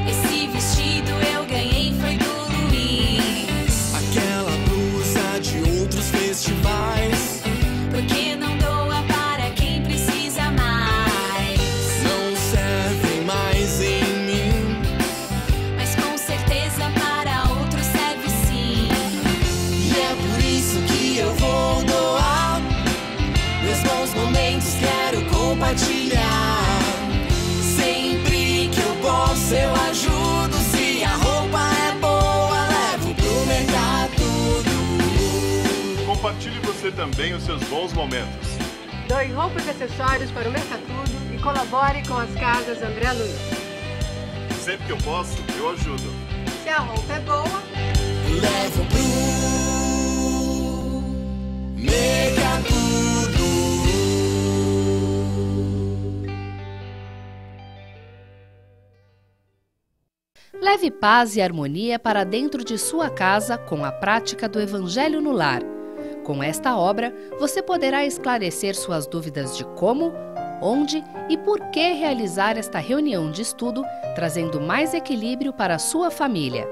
Esse vestido eu ganhei foi do Luiz. Aquela blusa de outros festivais. Porque não doa para quem precisa mais. Não servem mais em mim, mas com certeza para outros serve sim. E é por isso que eu vou doar. Meus bons momentos quero compartilhar. Sempre que eu posso eu ajudo. Se a roupa é boa, levo pro mercado. Compartilhe você também os seus bons momentos. Doe roupas e acessórios para o Mercatudo e colabore com as casas André Luiz. Sempre que eu posso, eu ajudo. Se a roupa é boa, levo pro Mercatudo. Leve paz e harmonia para dentro de sua casa com a prática do Evangelho no Lar. Com esta obra, você poderá esclarecer suas dúvidas de como, onde e por que realizar esta reunião de estudo, trazendo mais equilíbrio para a sua família.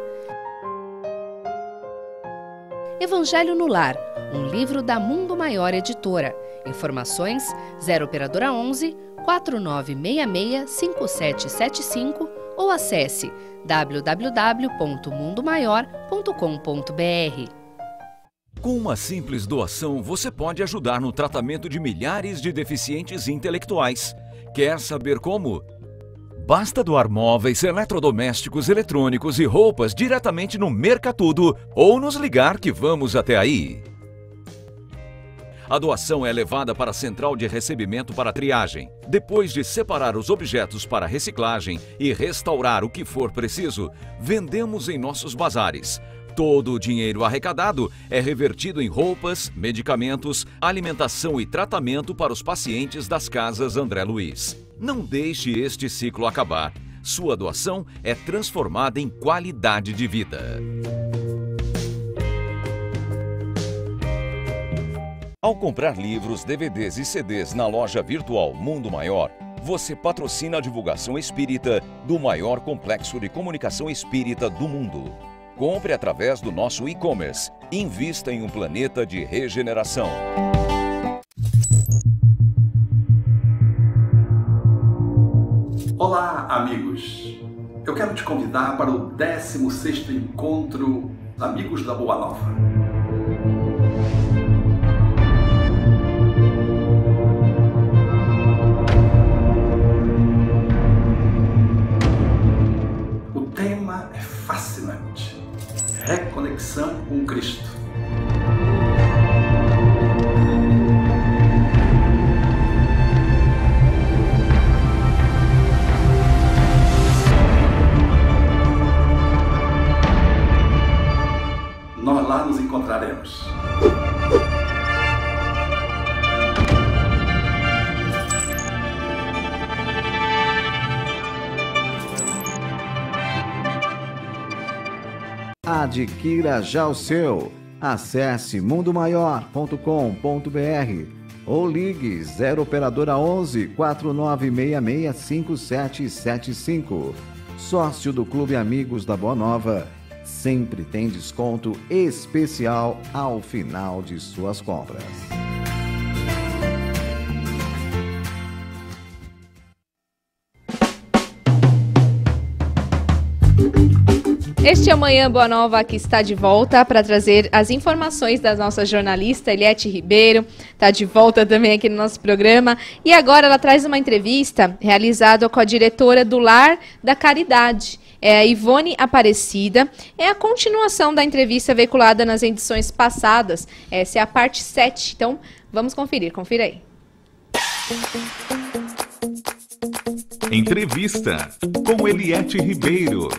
Evangelho no Lar, um livro da Mundo Maior Editora. Informações 0 operadora 11 4966 5775 ou acesse www.mundomaior.com.br. Com uma simples doação, você pode ajudar no tratamento de milhares de deficientes intelectuais. Quer saber como? Basta doar móveis, eletrodomésticos, eletrônicos e roupas diretamente no Mercatudo ou nos ligar que vamos até aí. A doação é levada para a central de recebimento para triagem. Depois de separar os objetos para reciclagem e restaurar o que for preciso, vendemos em nossos bazares. Todo o dinheiro arrecadado é revertido em roupas, medicamentos, alimentação e tratamento para os pacientes das Casas André Luiz. Não deixe este ciclo acabar. Sua doação é transformada em qualidade de vida. Ao comprar livros, DVDs e CDs na loja virtual Mundo Maior, você patrocina a divulgação espírita do maior complexo de comunicação espírita do mundo. Compre através do nosso e-commerce. Invista em um planeta de regeneração. Olá, amigos! Eu quero te convidar para o 16º Encontro Amigos da Boa Nova. O tema é fascinante. Reconexão com Cristo. Nós lá nos encontraremos. Adquira já o seu. Acesse mundomaior.com.br ou ligue 0 operadora 11 4966 5775. Sócio do Clube Amigos da Boa Nova sempre tem desconto especial ao final de suas compras. Este é o Manhã Boa Nova, que está de volta para trazer as informações da nossa jornalista Eliette Ribeiro. Está de volta também aqui no nosso programa. E agora ela traz uma entrevista realizada com a diretora do Lar da Caridade, a Ivone Aparecida. É a continuação da entrevista veiculada nas edições passadas. Essa é a parte 7. Então, vamos conferir. Confira aí. Entrevista com Eliette Ribeiro.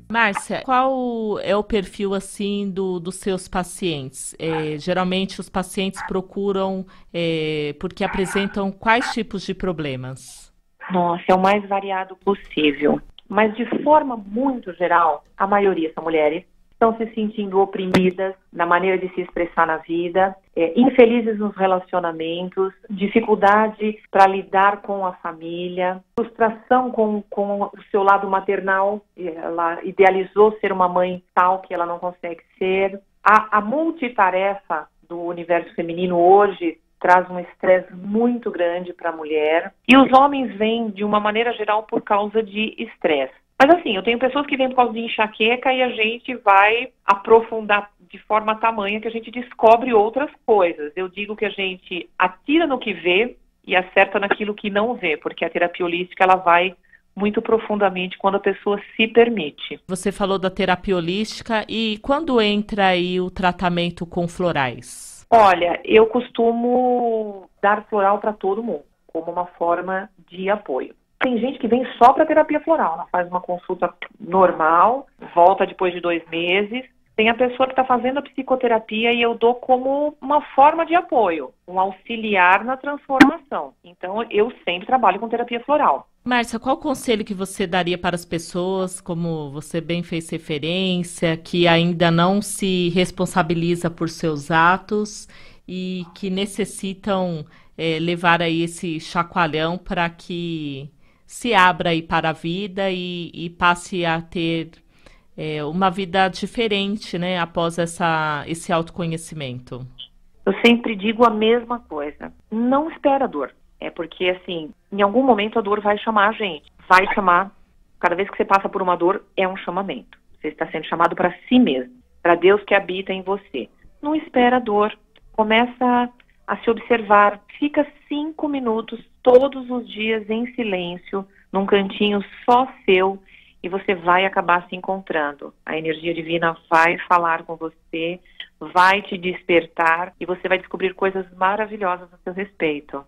Márcia, qual é o perfil assim dos seus pacientes? Geralmente os pacientes procuram porque apresentam quais tipos de problemas? Nossa, é o mais variado possível. Mas de forma muito geral, a maioria são mulheres. Estão se sentindo oprimidas na maneira de se expressar na vida, infelizes nos relacionamentos, dificuldade para lidar com a família, frustração com o seu lado maternal. Ela idealizou ser uma mãe tal que ela não consegue ser. A multitarefa do universo feminino hoje traz um estresse muito grande para a mulher. E os homens vêm, de uma maneira geral, por causa de estresse. Mas assim, eu tenho pessoas que vêm por causa de enxaqueca e a gente vai aprofundar de forma tamanha que a gente descobre outras coisas. Eu digo que a gente atira no que vê e acerta naquilo que não vê, porque a terapia holística ela vai muito profundamente quando a pessoa se permite. Você falou da terapia holística e quando entra aí o tratamento com florais? Olha, eu costumo dar floral para todo mundo, como uma forma de apoio. Tem gente que vem só para terapia floral, ela faz uma consulta normal, volta depois de 2 meses. Tem a pessoa que está fazendo a psicoterapia e eu dou como uma forma de apoio, um auxiliar na transformação. Então, eu sempre trabalho com terapia floral. Márcia, qual conselho que você daria para as pessoas, como você bem fez referência, que ainda não se responsabiliza por seus atos e que necessitam levar aí esse chacoalhão para que se abra aí para a vida e passe a ter uma vida diferente, né, após esse autoconhecimento? Eu sempre digo a mesma coisa. Não espera a dor. Porque, assim, em algum momento a dor vai chamar a gente. Vai chamar. Cada vez que você passa por uma dor, é um chamamento. Você está sendo chamado para si mesmo, para Deus que habita em você. Não espera a dor. Começa a se observar. Fica 5 minutos todos os dias em silêncio, num cantinho só seu, e você vai acabar se encontrando. A energia divina vai falar com você, vai te despertar, e você vai descobrir coisas maravilhosas a seu respeito.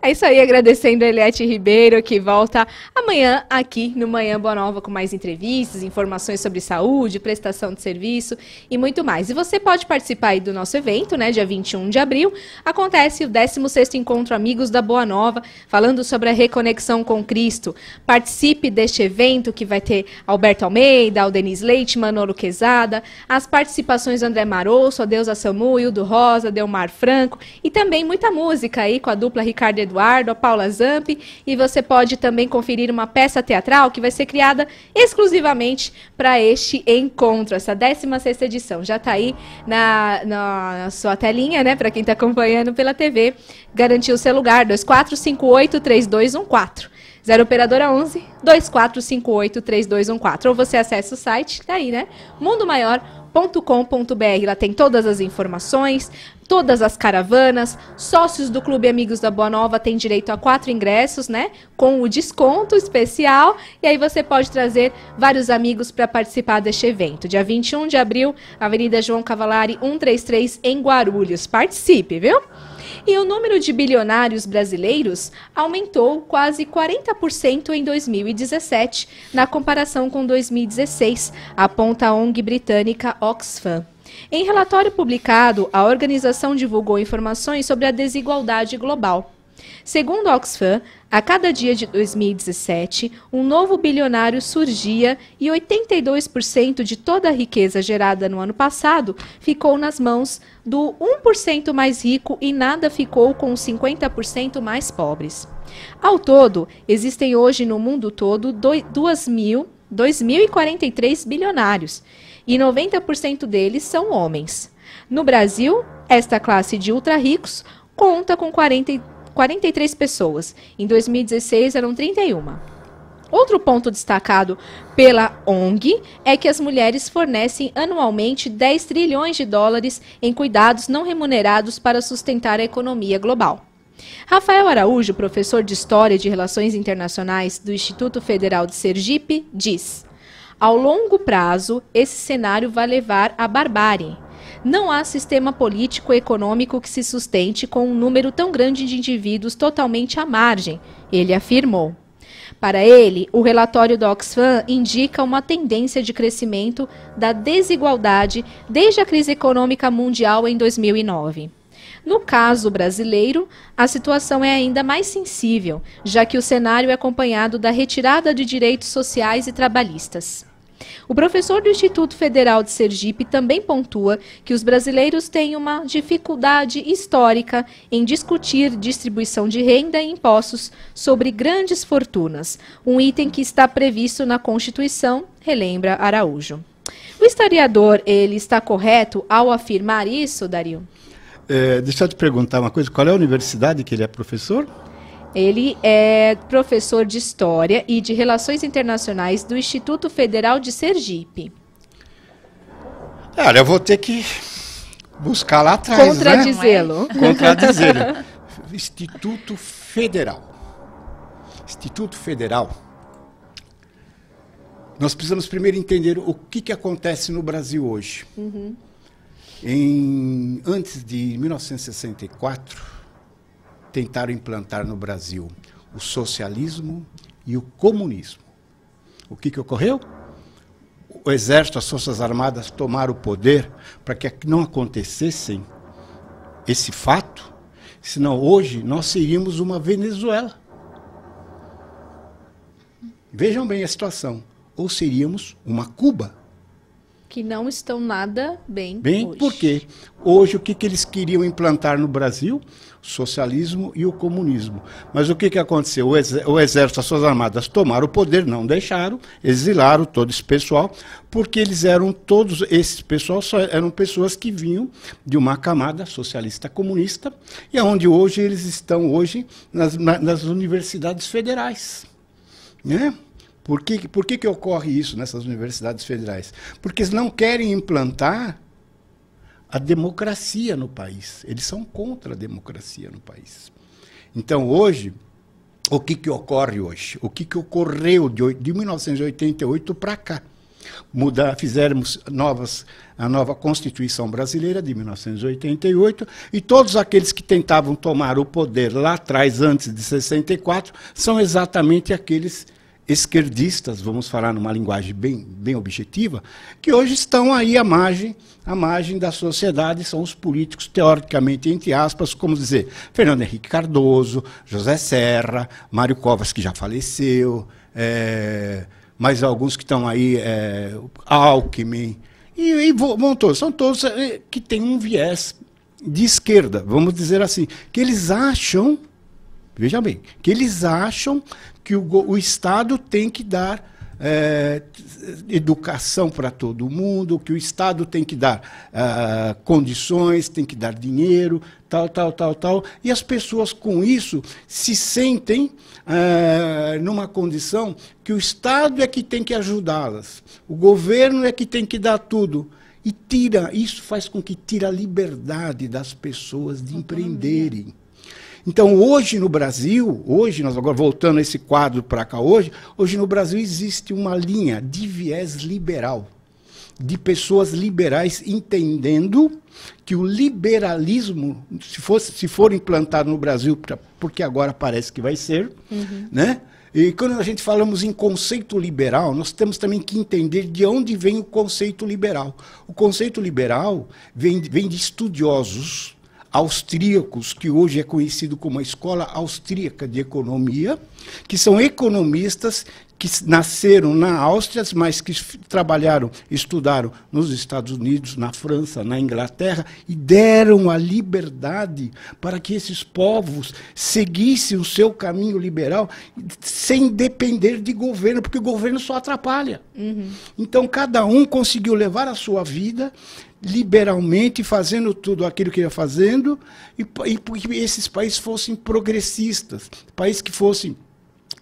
É isso aí, agradecendo a Eliette Ribeiro, que volta amanhã aqui no Manhã Boa Nova com mais entrevistas, informações sobre saúde, prestação de serviço e muito mais. E você pode participar aí do nosso evento, né? Dia 21 de abril, acontece o 16º Encontro Amigos da Boa Nova, falando sobre a reconexão com Cristo. Participe deste evento que vai ter Alberto Almeida, Aldenise Leite, Manolo Quezada, as participações do André Marosso, Adeusa Samu, Hildo Rosa, Delmar Franco e também muita música aí com a dupla Ricardo Eduardo, a Paula Zampi, e você pode também conferir uma peça teatral que vai ser criada exclusivamente para este encontro, essa 16ª edição. Já está aí na sua telinha, né, para quem está acompanhando pela TV, garantiu o seu lugar, 2458-3214. 0 operadora 11 2458-3214. Ou você acessa o site, tá aí, né? mundomaior.com.br. Lá tem todas as informações, todas as caravanas. Sócios do Clube Amigos da Boa Nova têm direito a 4 ingressos, né? Com o desconto especial. E aí você pode trazer vários amigos para participar deste evento. Dia 21 de abril, Avenida João Cavalari, 133, em Guarulhos. Participe, viu? E o número de bilionários brasileiros aumentou quase 40% em 2017, na comparação com 2016, aponta a ONG britânica Oxfam. Em relatório publicado, a organização divulgou informações sobre a desigualdade global. Segundo a Oxfam, a cada dia de 2017, um novo bilionário surgia e 82% de toda a riqueza gerada no ano passado ficou nas mãos do 1% mais rico e nada ficou com os 50% mais pobres. Ao todo, existem hoje no mundo todo 2.043 bilionários e 90% deles são homens. No Brasil, esta classe de ultra-ricos conta com 43 pessoas. Em 2016 eram 31. Outro ponto destacado pela ONG é que as mulheres fornecem anualmente 10 trilhões de dólares em cuidados não remunerados para sustentar a economia global. Rafael Araújo, professor de História e de Relações Internacionais do Instituto Federal de Sergipe, diz: ao longo prazo, esse cenário vai levar à barbárie. Não há sistema político e econômico que se sustente com um número tão grande de indivíduos totalmente à margem, ele afirmou. Para ele, o relatório do Oxfam indica uma tendência de crescimento da desigualdade desde a crise econômica mundial em 2009. No caso brasileiro, a situação é ainda mais sensível, já que o cenário é acompanhado da retirada de direitos sociais e trabalhistas. O professor do Instituto Federal de Sergipe também pontua que os brasileiros têm uma dificuldade histórica em discutir distribuição de renda e impostos sobre grandes fortunas, um item que está previsto na Constituição, relembra Araújo. O historiador, ele está correto ao afirmar isso, Dario? Deixa eu te perguntar uma coisa, qual é a universidade que ele é professor? Ele é professor de História e de Relações Internacionais do Instituto Federal de Sergipe. Olha, eu vou ter que buscar lá atrás, contradizê-lo. Né? Contradizê-lo. Instituto Federal. Instituto Federal. Nós precisamos primeiro entender o que acontece no Brasil hoje. Uhum. Antes de 1964... tentaram implantar no Brasil o socialismo e o comunismo. O que ocorreu? O Exército, as Forças Armadas tomaram o poder para que não acontecessem esse fato, senão hoje nós seríamos uma Venezuela. Vejam bem a situação. Ou seríamos uma Cuba. Que não estão nada bem hoje. Por quê? Hoje, o que eles queriam implantar no Brasil? O socialismo e o comunismo. Mas o que aconteceu? O Exército, as Forças Armadas tomaram o poder, não deixaram, exilaram todo esse pessoal, porque eles eram todos, esse pessoal só eram pessoas que vinham de uma camada socialista comunista, e onde hoje eles estão hoje nas universidades federais. Né? Por que ocorre isso nessas universidades federais? Porque eles não querem implantar a democracia no país. Eles são contra a democracia no país. Então, hoje, o que ocorre hoje? O que ocorreu de 1988 para cá? Fizemos a nova Constituição Brasileira de 1988, e todos aqueles que tentavam tomar o poder lá atrás, antes de 64, são exatamente aqueles esquerdistas, vamos falar numa linguagem bem objetiva, que hoje estão aí à margem da sociedade, são os políticos, teoricamente, entre aspas, como dizer, Fernando Henrique Cardoso, José Serra, Mário Covas, que já faleceu, mais alguns que estão aí, Alckmin, e vão todos, são todos que têm um viés de esquerda, vamos dizer assim, que eles acham, veja bem, que eles acham que o Estado tem que dar educação para todo mundo, que o Estado tem que dar condições, tem que dar dinheiro, tal. E as pessoas com isso se sentem numa condição que o Estado é que tem que ajudá-las, o governo é que tem que dar tudo. E isso faz com que tire a liberdade das pessoas de empreenderem. Então, hoje no Brasil, nós agora voltando esse quadro para cá hoje no Brasil existe uma linha de viés liberal, de pessoas liberais entendendo que o liberalismo, se for implantado no Brasil, porque agora parece que vai ser, né? E quando a gente falamos em conceito liberal, nós temos também que entender de onde vem o conceito liberal. O conceito liberal vem de estudiosos austríacos, que hoje é conhecido como a Escola Austríaca de Economia, que são economistas que nasceram na Áustria, mas que estudaram nos Estados Unidos, na França, na Inglaterra, e deram a liberdade para que esses povos seguissem o seu caminho liberal sem depender de governo, porque o governo só atrapalha. Então, cada um conseguiu levar a sua vida liberalmente, fazendo tudo aquilo que ia fazendo, e que esses países fossem progressistas, países que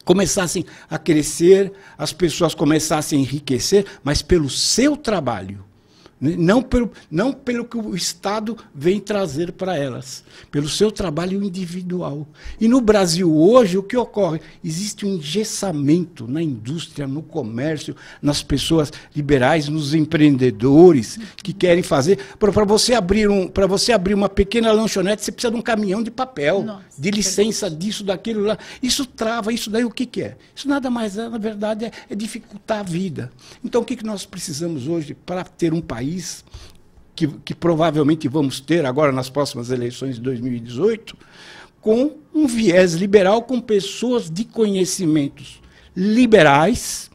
começassem a crescer, as pessoas começassem a enriquecer, mas pelo seu trabalho, não pelo que o Estado vem trazer para elas, pelo seu trabalho individual. E no Brasil hoje, o que ocorre? Existe um engessamento na indústria, no comércio, nas pessoas liberais, nos empreendedores que querem fazer. Para você abrir uma pequena lanchonete, você precisa de um caminhão de papel, de licença disso, daquilo lá. Isso trava, isso daí o que é? Isso nada mais é, na verdade, é dificultar a vida. Então, o que nós precisamos hoje para ter um país que provavelmente vamos ter agora nas próximas eleições de 2018, com um viés liberal, com pessoas de conhecimentos liberais,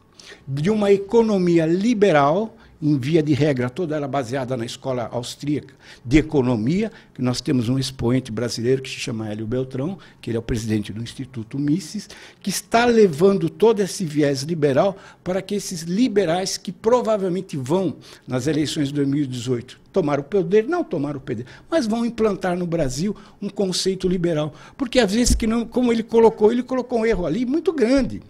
de uma economia liberal, em via de regra, toda ela baseada na Escola Austríaca de Economia, que nós temos um expoente brasileiro que se chama Hélio Beltrão, que ele é o presidente do Instituto Mises, que está levando todo esse viés liberal para que esses liberais que provavelmente vão, nas eleições de 2018, tomar o poder, não tomar o poder, mas vão implantar no Brasil um conceito liberal. Porque, às vezes, como ele colocou um erro ali muito grande.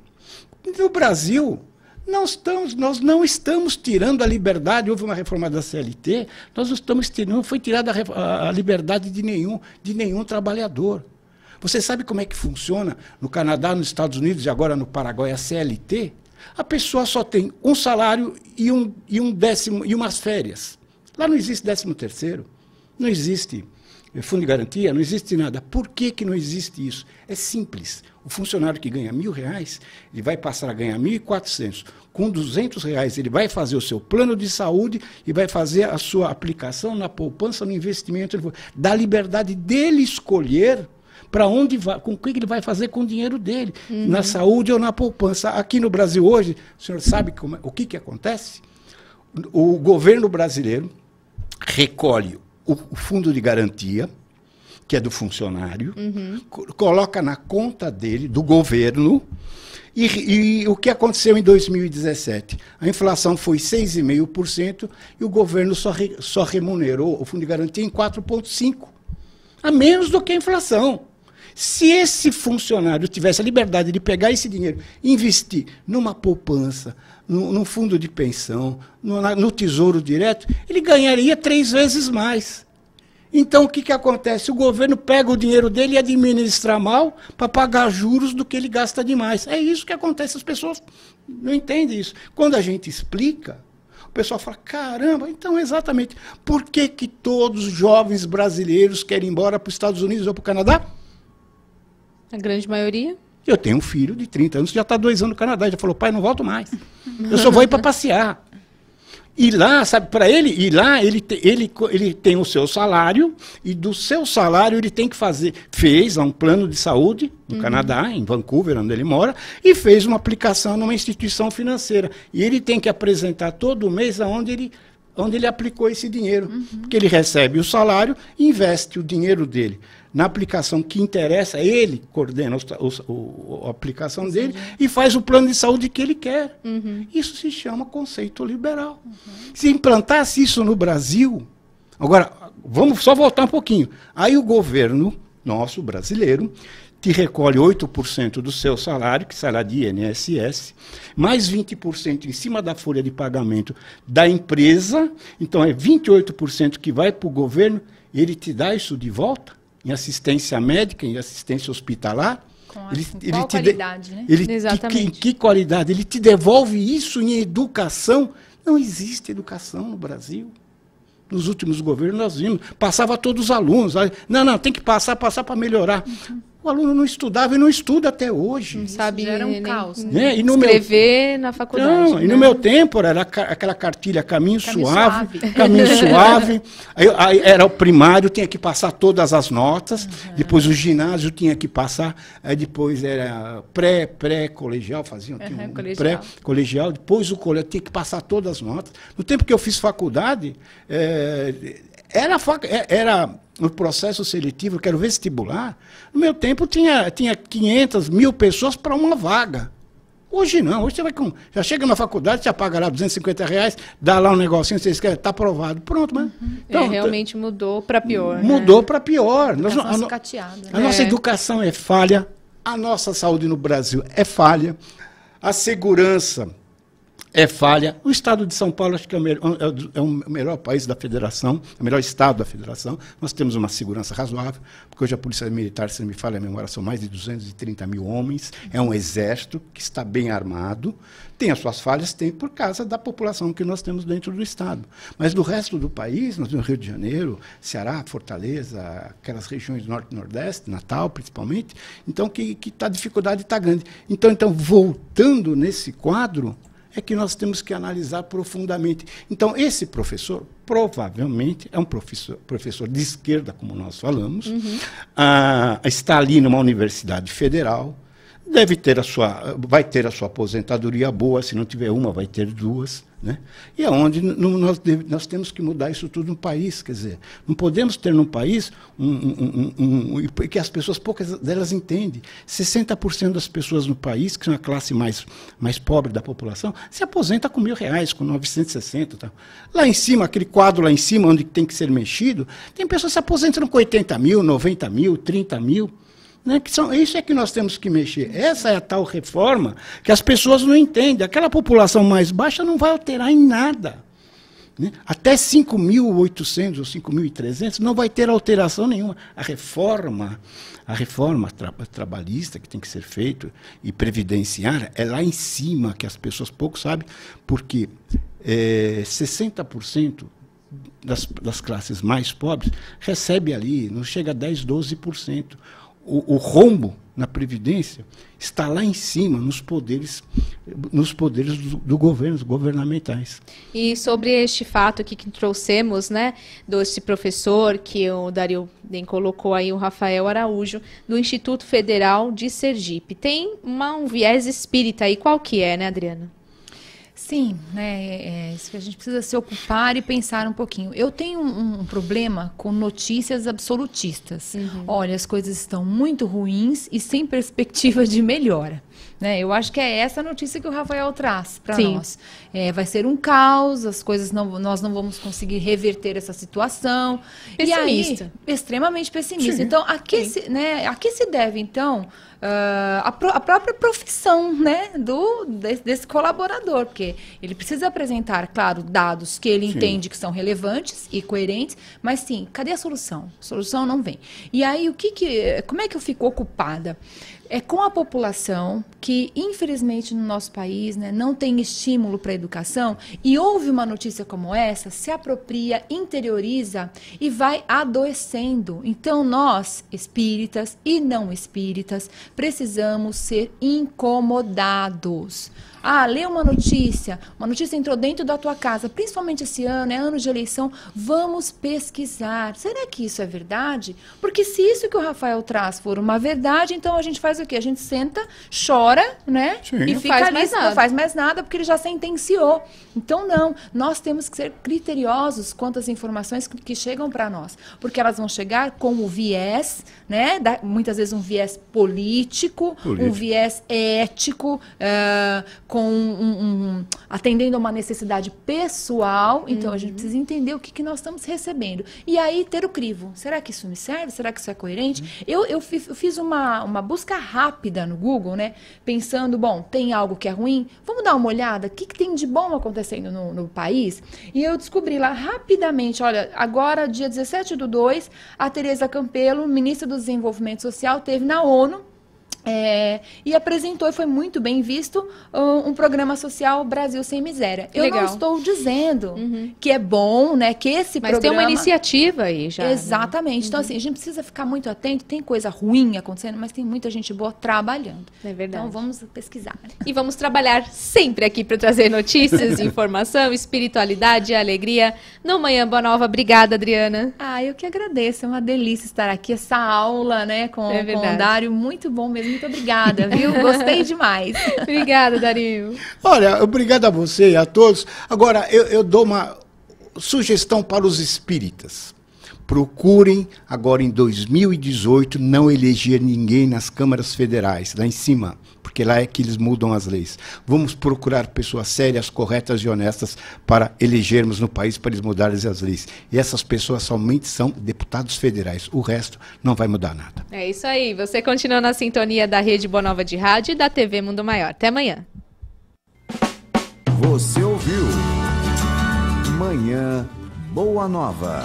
No Brasil, nós não estamos tirando a liberdade. Houve uma reforma da CLT, nós não estamos tirando, não foi tirada a liberdade de nenhum trabalhador. Você sabe como é que funciona no Canadá, nos Estados Unidos e agora no Paraguai a CLT? A pessoa só tem um salário e umas férias. Lá não existe 13º, não existe fundo de garantia, não existe nada. Por que não existe isso? É simples. O funcionário que ganha R$1.000, ele vai passar a ganhar R$1.400. Com R$200, ele vai fazer o seu plano de saúde e vai fazer a sua aplicação na poupança, no investimento. Dá a liberdade dele escolher para onde vai, com o que ele vai fazer com o dinheiro dele, na saúde ou na poupança. Aqui no Brasil hoje, o senhor sabe o que acontece? O governo brasileiro recolhe o fundo de garantia, que é do funcionário, coloca na conta dele, do governo, e o que aconteceu em 2017? A inflação foi 6,5% e o governo só remunerou o fundo de garantia em 4,5%, a menos do que a inflação. Se esse funcionário tivesse a liberdade de pegar esse dinheiro e investir numa poupança, num fundo de pensão, no Tesouro Direto, ele ganharia 3 vezes mais. Então, o que acontece? O governo pega o dinheiro dele e administra mal para pagar juros do que ele gasta demais. É isso que acontece, as pessoas não entendem isso. Quando a gente explica, O pessoal fala, caramba, então exatamente. Por que que todos os jovens brasileiros querem ir embora para os Estados Unidos ou para o Canadá? A grande maioria? Eu tenho um filho de 30 anos que já está 2 anos no Canadá. Já falou, pai, não volto mais. Eu só vou ir para passear. E lá, sabe, para ele ir lá, ele tem o seu salário, e do seu salário ele tem que fez um plano de saúde no Canadá, em Vancouver, onde ele mora, e fez uma aplicação numa instituição financeira. E ele tem que apresentar todo mês onde ele aplicou esse dinheiro. Porque ele recebe o salário e investe o dinheiro dele na aplicação que interessa, ele coordena a aplicação dele e faz o plano de saúde que ele quer. Isso se chama conceito liberal. Se implantasse isso no Brasil... Agora, vamos só voltar um pouquinho. Aí o governo nosso, brasileiro, te recolhe 8% do seu salário, que será de INSS, mais 20% em cima da folha de pagamento da empresa, então é 28% que vai para o governo, e ele te dá isso de volta? Em assistência médica, em assistência hospitalar. Qual qualidade, né? Exatamente. Que qualidade? Ele te devolve isso em educação. Não existe educação no Brasil. Nos últimos governos nós vimos. Passava todos os alunos. Não, tem que passar para melhorar. O aluno não estudava e não estuda até hoje. Não sabe Era um caos. Né? Escrever na faculdade. Não, e no meu tempo era aquela cartilha Caminho Suave. Caminho Suave. Aí era o primário, tinha que passar todas as notas. Depois o ginásio tinha que passar. Aí depois era pré-colegial, faziam pré-colegial. Depois o colegial tinha que passar todas as notas. No tempo que eu fiz faculdade, era no processo seletivo, que era o vestibular, no meu tempo tinha 500 mil pessoas para uma vaga. Hoje não, hoje você já chega na faculdade, já paga lá R$250, dá lá um negocinho, você escreve, está aprovado, pronto. Mas, então, realmente mudou para pior. Mudou para pior. A nossa educação é falha, a nossa saúde no Brasil é falha, a segurança é falha. O estado de São Paulo acho que é o melhor país da federação, o melhor estado da federação. Nós temos uma segurança razoável, porque hoje a Polícia Militar, se não me falha a memória, são mais de 230 mil homens. É um exército que está bem armado. Tem as suas falhas, tem por causa da população que nós temos dentro do estado. Mas do resto do país, nós temos Rio de Janeiro, Ceará, Fortaleza, aquelas regiões do Norte e Nordeste, Natal principalmente, então que a dificuldade está grande. Então, voltando nesse quadro, é que nós temos que analisar profundamente. Então, esse professor, provavelmente, é um professor de esquerda, como nós falamos, está ali numa universidade federal, vai ter a sua aposentadoria boa, se não tiver uma, vai ter 2, né? E é onde nós temos que mudar isso tudo no país, quer dizer, não podemos ter num país que as pessoas, poucas delas entendem. 60% das pessoas no país, que são a classe mais pobre da população, se aposenta com R$1.000, com 960. Tá? Lá em cima, aquele quadro lá em cima, onde tem que ser mexido, tem pessoas que se aposentam com 80 mil, 90 mil, 30 mil. Né, isso é que nós temos que mexer. Essa é a tal reforma que as pessoas não entendem. Aquela população mais baixa não vai alterar em nada. Né? Até 5.800 ou 5.300 não vai ter alteração nenhuma. A reforma trabalhista que tem que ser feita e previdenciária é lá em cima, que as pessoas pouco sabem, porque 60% das classes mais pobres recebe ali, não chega a 10%, 12%. O rombo na Previdência está lá em cima, nos poderes do governo, os governamentais. E sobre este fato aqui que trouxemos, né, desse professor, que o Dario bem colocou aí, o Rafael Araújo, do Instituto Federal de Sergipe. Tem um viés espírita aí, qual que é, né, Adriana? Sim, né, isso que a gente precisa se ocupar e pensar um pouquinho. Eu tenho um problema com notícias absolutistas. Olha, as coisas estão muito ruins e sem perspectiva de melhora. Né? Eu acho que é essa a notícia que o Rafael traz para nós. Vai ser um caos, as coisas nós não vamos conseguir reverter essa situação. Pessimista. E aí, extremamente pessimista. Sim. Então, a que se deve, então, a própria profissão, né, desse colaborador? Porque ele precisa apresentar, claro, dados que ele entende que são relevantes e coerentes, mas sim, cadê a solução? A solução não vem. E aí, como é que eu fico ocupada? é com a população que, infelizmente, no nosso país, né, não tem estímulo para a educação e ouve uma notícia como essa, se apropria, interioriza e vai adoecendo. Então, nós, espíritas e não espíritas, precisamos ser incomodados. Ah, lê uma notícia entrou dentro da tua casa, principalmente esse ano, é ano de eleição, vamos pesquisar. Será que isso é verdade? Porque se isso que o Rafael traz for uma verdade, então a gente faz o quê? A gente senta, chora, né? Sim. E Não fica faz ali, mais nada. não faz mais nada, porque ele já sentenciou. Então, não, nós temos que ser criteriosos quanto às informações que chegam para nós, porque elas vão chegar com o viés, né? Muitas vezes um viés político. Um viés ético, atendendo a uma necessidade pessoal. Então, a gente precisa entender o que nós estamos recebendo. E aí, ter o crivo. Será que isso me serve? Será que isso é coerente? Eu fiz uma busca rápida no Google, né? Pensando, bom, tem algo que é ruim? Vamos dar uma olhada? O que tem de bom acontecendo no país? E eu descobri lá rapidamente, olha, agora, dia 17/2, a Tereza Campelo, ministra do Desenvolvimento Social, teve na ONU, e apresentou, e foi muito bem visto, um programa social Brasil Sem Miséria. Eu Legal. não estou dizendo que é bom, né, que esse Mas programa... tem uma iniciativa aí já. Exatamente. Né? Então, assim, a gente precisa ficar muito atento. Tem coisa ruim acontecendo, mas tem muita gente boa trabalhando. É verdade. Então, vamos pesquisar. E vamos trabalhar sempre aqui para trazer notícias, informação, espiritualidade e alegria. No Manhã Boa Nova. Obrigada, Adriana. Eu que agradeço. É uma delícia estar aqui. Essa aula, né, com o Dário. Muito bom mesmo. Muito obrigada, viu? Gostei demais. Obrigada, Dario. Olha, obrigado a você e a todos. Agora, eu dou uma sugestão para os espíritas. Procurem, agora em 2018, não eleger ninguém nas câmaras federais, lá em cima, porque lá é que eles mudam as leis. Vamos procurar pessoas sérias, corretas e honestas para elegermos no país, para eles mudarem as leis. E essas pessoas somente são deputados federais. O resto não vai mudar nada. É isso aí. Você continua na sintonia da Rede Boa Nova de Rádio e da TV Mundo Maior. Até amanhã. Você ouviu Manhã Boa Nova.